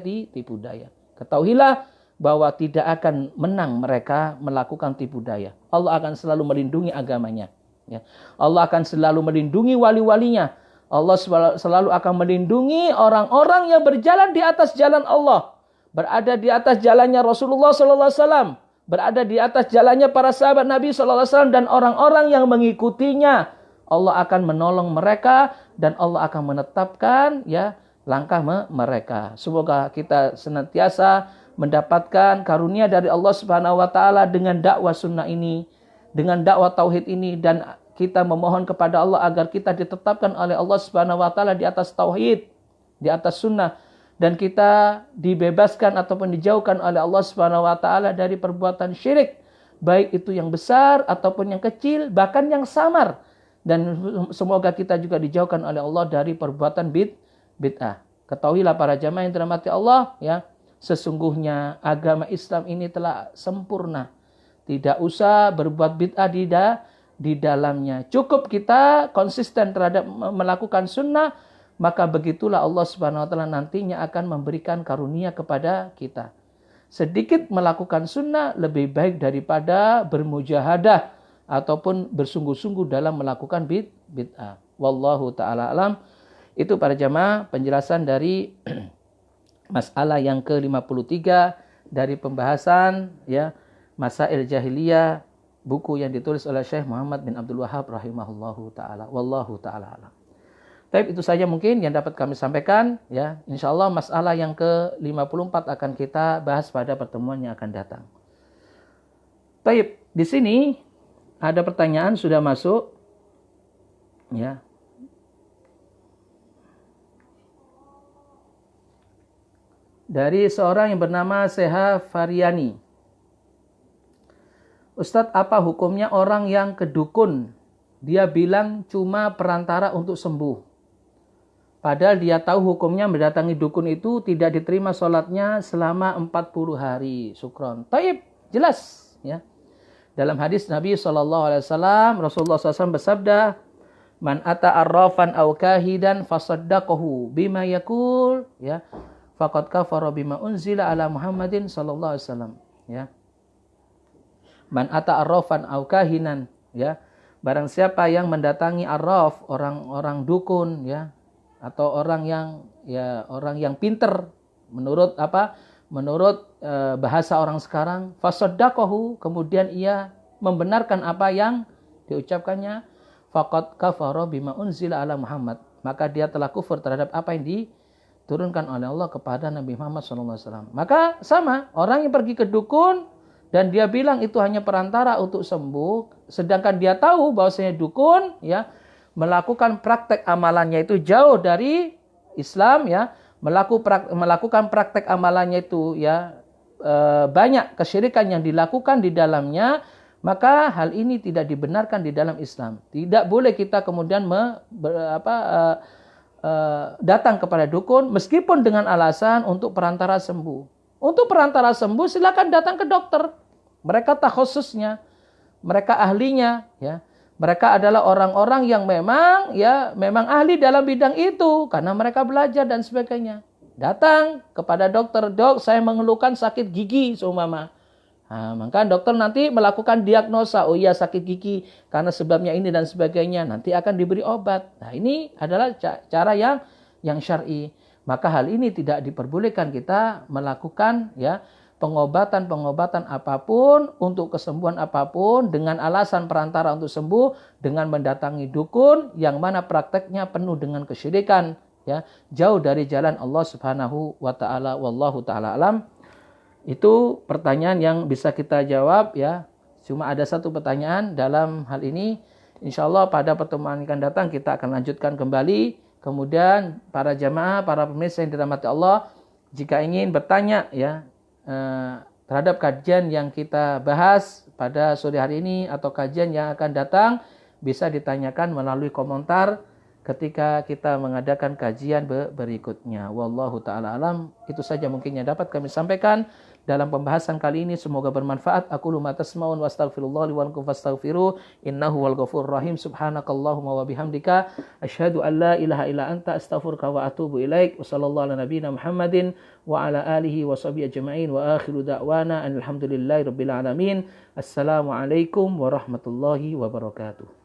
Ketahuilah bahwa tidak akan menang mereka melakukan tipu daya. Allah akan selalu melindungi agamanya. Ya. Allah akan selalu melindungi wali-walinya. Allah selalu akan melindungi orang-orang yang berjalan di atas jalan Allah, berada di atas jalannya Rasulullah SAW, berada di atas jalannya para sahabat Nabi SAW dan orang-orang yang mengikutinya. Allah akan menolong mereka dan Allah akan menetapkan langkah mereka. Semoga kita senantiasa mendapatkan karunia dari Allah Subhanahu wa taala dengan dakwah sunnah ini, dengan dakwah tauhid ini, dan kita memohon kepada Allah agar kita ditetapkan oleh Allah Subhanahu wa taala di atas tauhid, di atas sunnah, dan kita dibebaskan ataupun dijauhkan oleh Allah Subhanahu wa taala dari perbuatan syirik, baik itu yang besar ataupun yang kecil, bahkan yang samar. Dan semoga kita juga dijauhkan oleh Allah dari perbuatan bid'ah. Ketahuilah para jamaah yang dirahmati Allah, ya, sesungguhnya agama Islam ini telah sempurna. Tidak usah berbuat bid'ah di dalamnya. Cukup kita konsisten terhadap melakukan sunnah, maka begitulah Allah Subhanahu wa taala nantinya akan memberikan karunia kepada kita. Sedikit melakukan sunnah lebih baik daripada bermujahadah ataupun bersungguh-sungguh dalam melakukan bid'ah. Wallahu taala alam. Itu para jamaah penjelasan dari masalah yang ke-53 dari pembahasan Masail Jahiliyah, buku yang ditulis oleh Syekh Muhammad bin Abdul Wahhab rahimahullahu taala. Wallahu taala alam. Baik, itu saja mungkin yang dapat kami sampaikan, ya. Insyaallah masalah yang ke-54 akan kita bahas pada pertemuan yang akan datang. Baik, di sini ada pertanyaan sudah masuk, ya. dari seorang yang bernama Seha Faryani. Ustadz, apa hukumnya orang yang ke dukun? Dia bilang cuma perantara untuk sembuh. Padahal dia tahu hukumnya mendatangi dukun itu tidak diterima sholatnya selama 40 hari. Syukron. Taib, jelas. Ya. Dalam hadis Nabi SAW, Rasulullah SAW bersabda, Man ata arrafan aw kahidan fasaddaqahu bima yakul, ya, faqad kafara bima unzila ala Muhammadin sallallahu alaihi wasallam, ya. Man ata arrafan aw kahinan, ya. Barang siapa yang mendatangi arraf, orang-orang dukun, ya, atau orang yang pinter menurut bahasa orang sekarang, fasaddaqahu, kemudian ia membenarkan apa yang diucapkannya, faqad kafara bima unzila ala Muhammad, maka dia telah kufur terhadap apa yang diturunkan oleh Allah kepada Nabi Muhammad SAW. Maka sama, orang yang pergi ke dukun dan dia bilang itu hanya perantara untuk sembuh, sedangkan dia tahu bahwasanya dukun, ya, melakukan praktek amalannya itu jauh dari Islam, ya, melakukan praktek amalannya itu, ya, banyak kesyirikan yang dilakukan di dalamnya. Maka hal ini tidak dibenarkan di dalam Islam. Tidak boleh kita kemudian datang kepada dukun meskipun dengan alasan untuk perantara sembuh. Untuk perantara sembuh silakan datang ke dokter. Mereka takhususnya, mereka ahlinya, ya. Mereka adalah orang-orang yang memang ahli dalam bidang itu karena mereka belajar dan sebagainya. Datang kepada dokter, "Dok, saya mengeluhkan sakit gigi," seumpama. Nah, maka dokter nanti melakukan diagnosa, oh iya sakit gigi karena sebabnya ini dan sebagainya, nanti akan diberi obat. Nah, ini adalah cara yang syar'i. Maka hal ini tidak diperbolehkan kita melakukan, ya, pengobatan apapun untuk kesembuhan apapun dengan alasan perantara untuk sembuh dengan mendatangi dukun yang mana prakteknya penuh dengan kesyirikan, ya, jauh dari jalan Allah Subhanahu wa taala. Wallahu taala alam. Itu pertanyaan yang bisa kita jawab, ya. Cuma ada satu pertanyaan dalam hal ini. Insyaallah pada pertemuan yang akan datang kita akan lanjutkan kembali. Kemudian para jamaah, para pemirsa yang dirahmati Allah, jika ingin bertanya, ya, terhadap kajian yang kita bahas pada sore hari ini atau kajian yang akan datang, bisa ditanyakan melalui komentar ketika kita mengadakan kajian berikutnya. Wallahu ta'ala alam. Itu saja mungkin yang dapat kami sampaikan dalam pembahasan kali ini. Semoga bermanfaat. Aqulu ma tasma'un wa astaghfirullah li wa lakum fastaghfiruh innahu wal ghafurur rahim. Subhanakallahumma wa bihamdika asyhadu an la ilaha illa anta astaghfiruka wa atubu ilaik. Wa sallallahu ala nabiyyina Muhammadin wa ala alihi wa sahbihi ajma'in wa akhiru da'wana alhamdulillahi rabbil alamin. Assalamualaikum warahmatullahi wabarakatuh.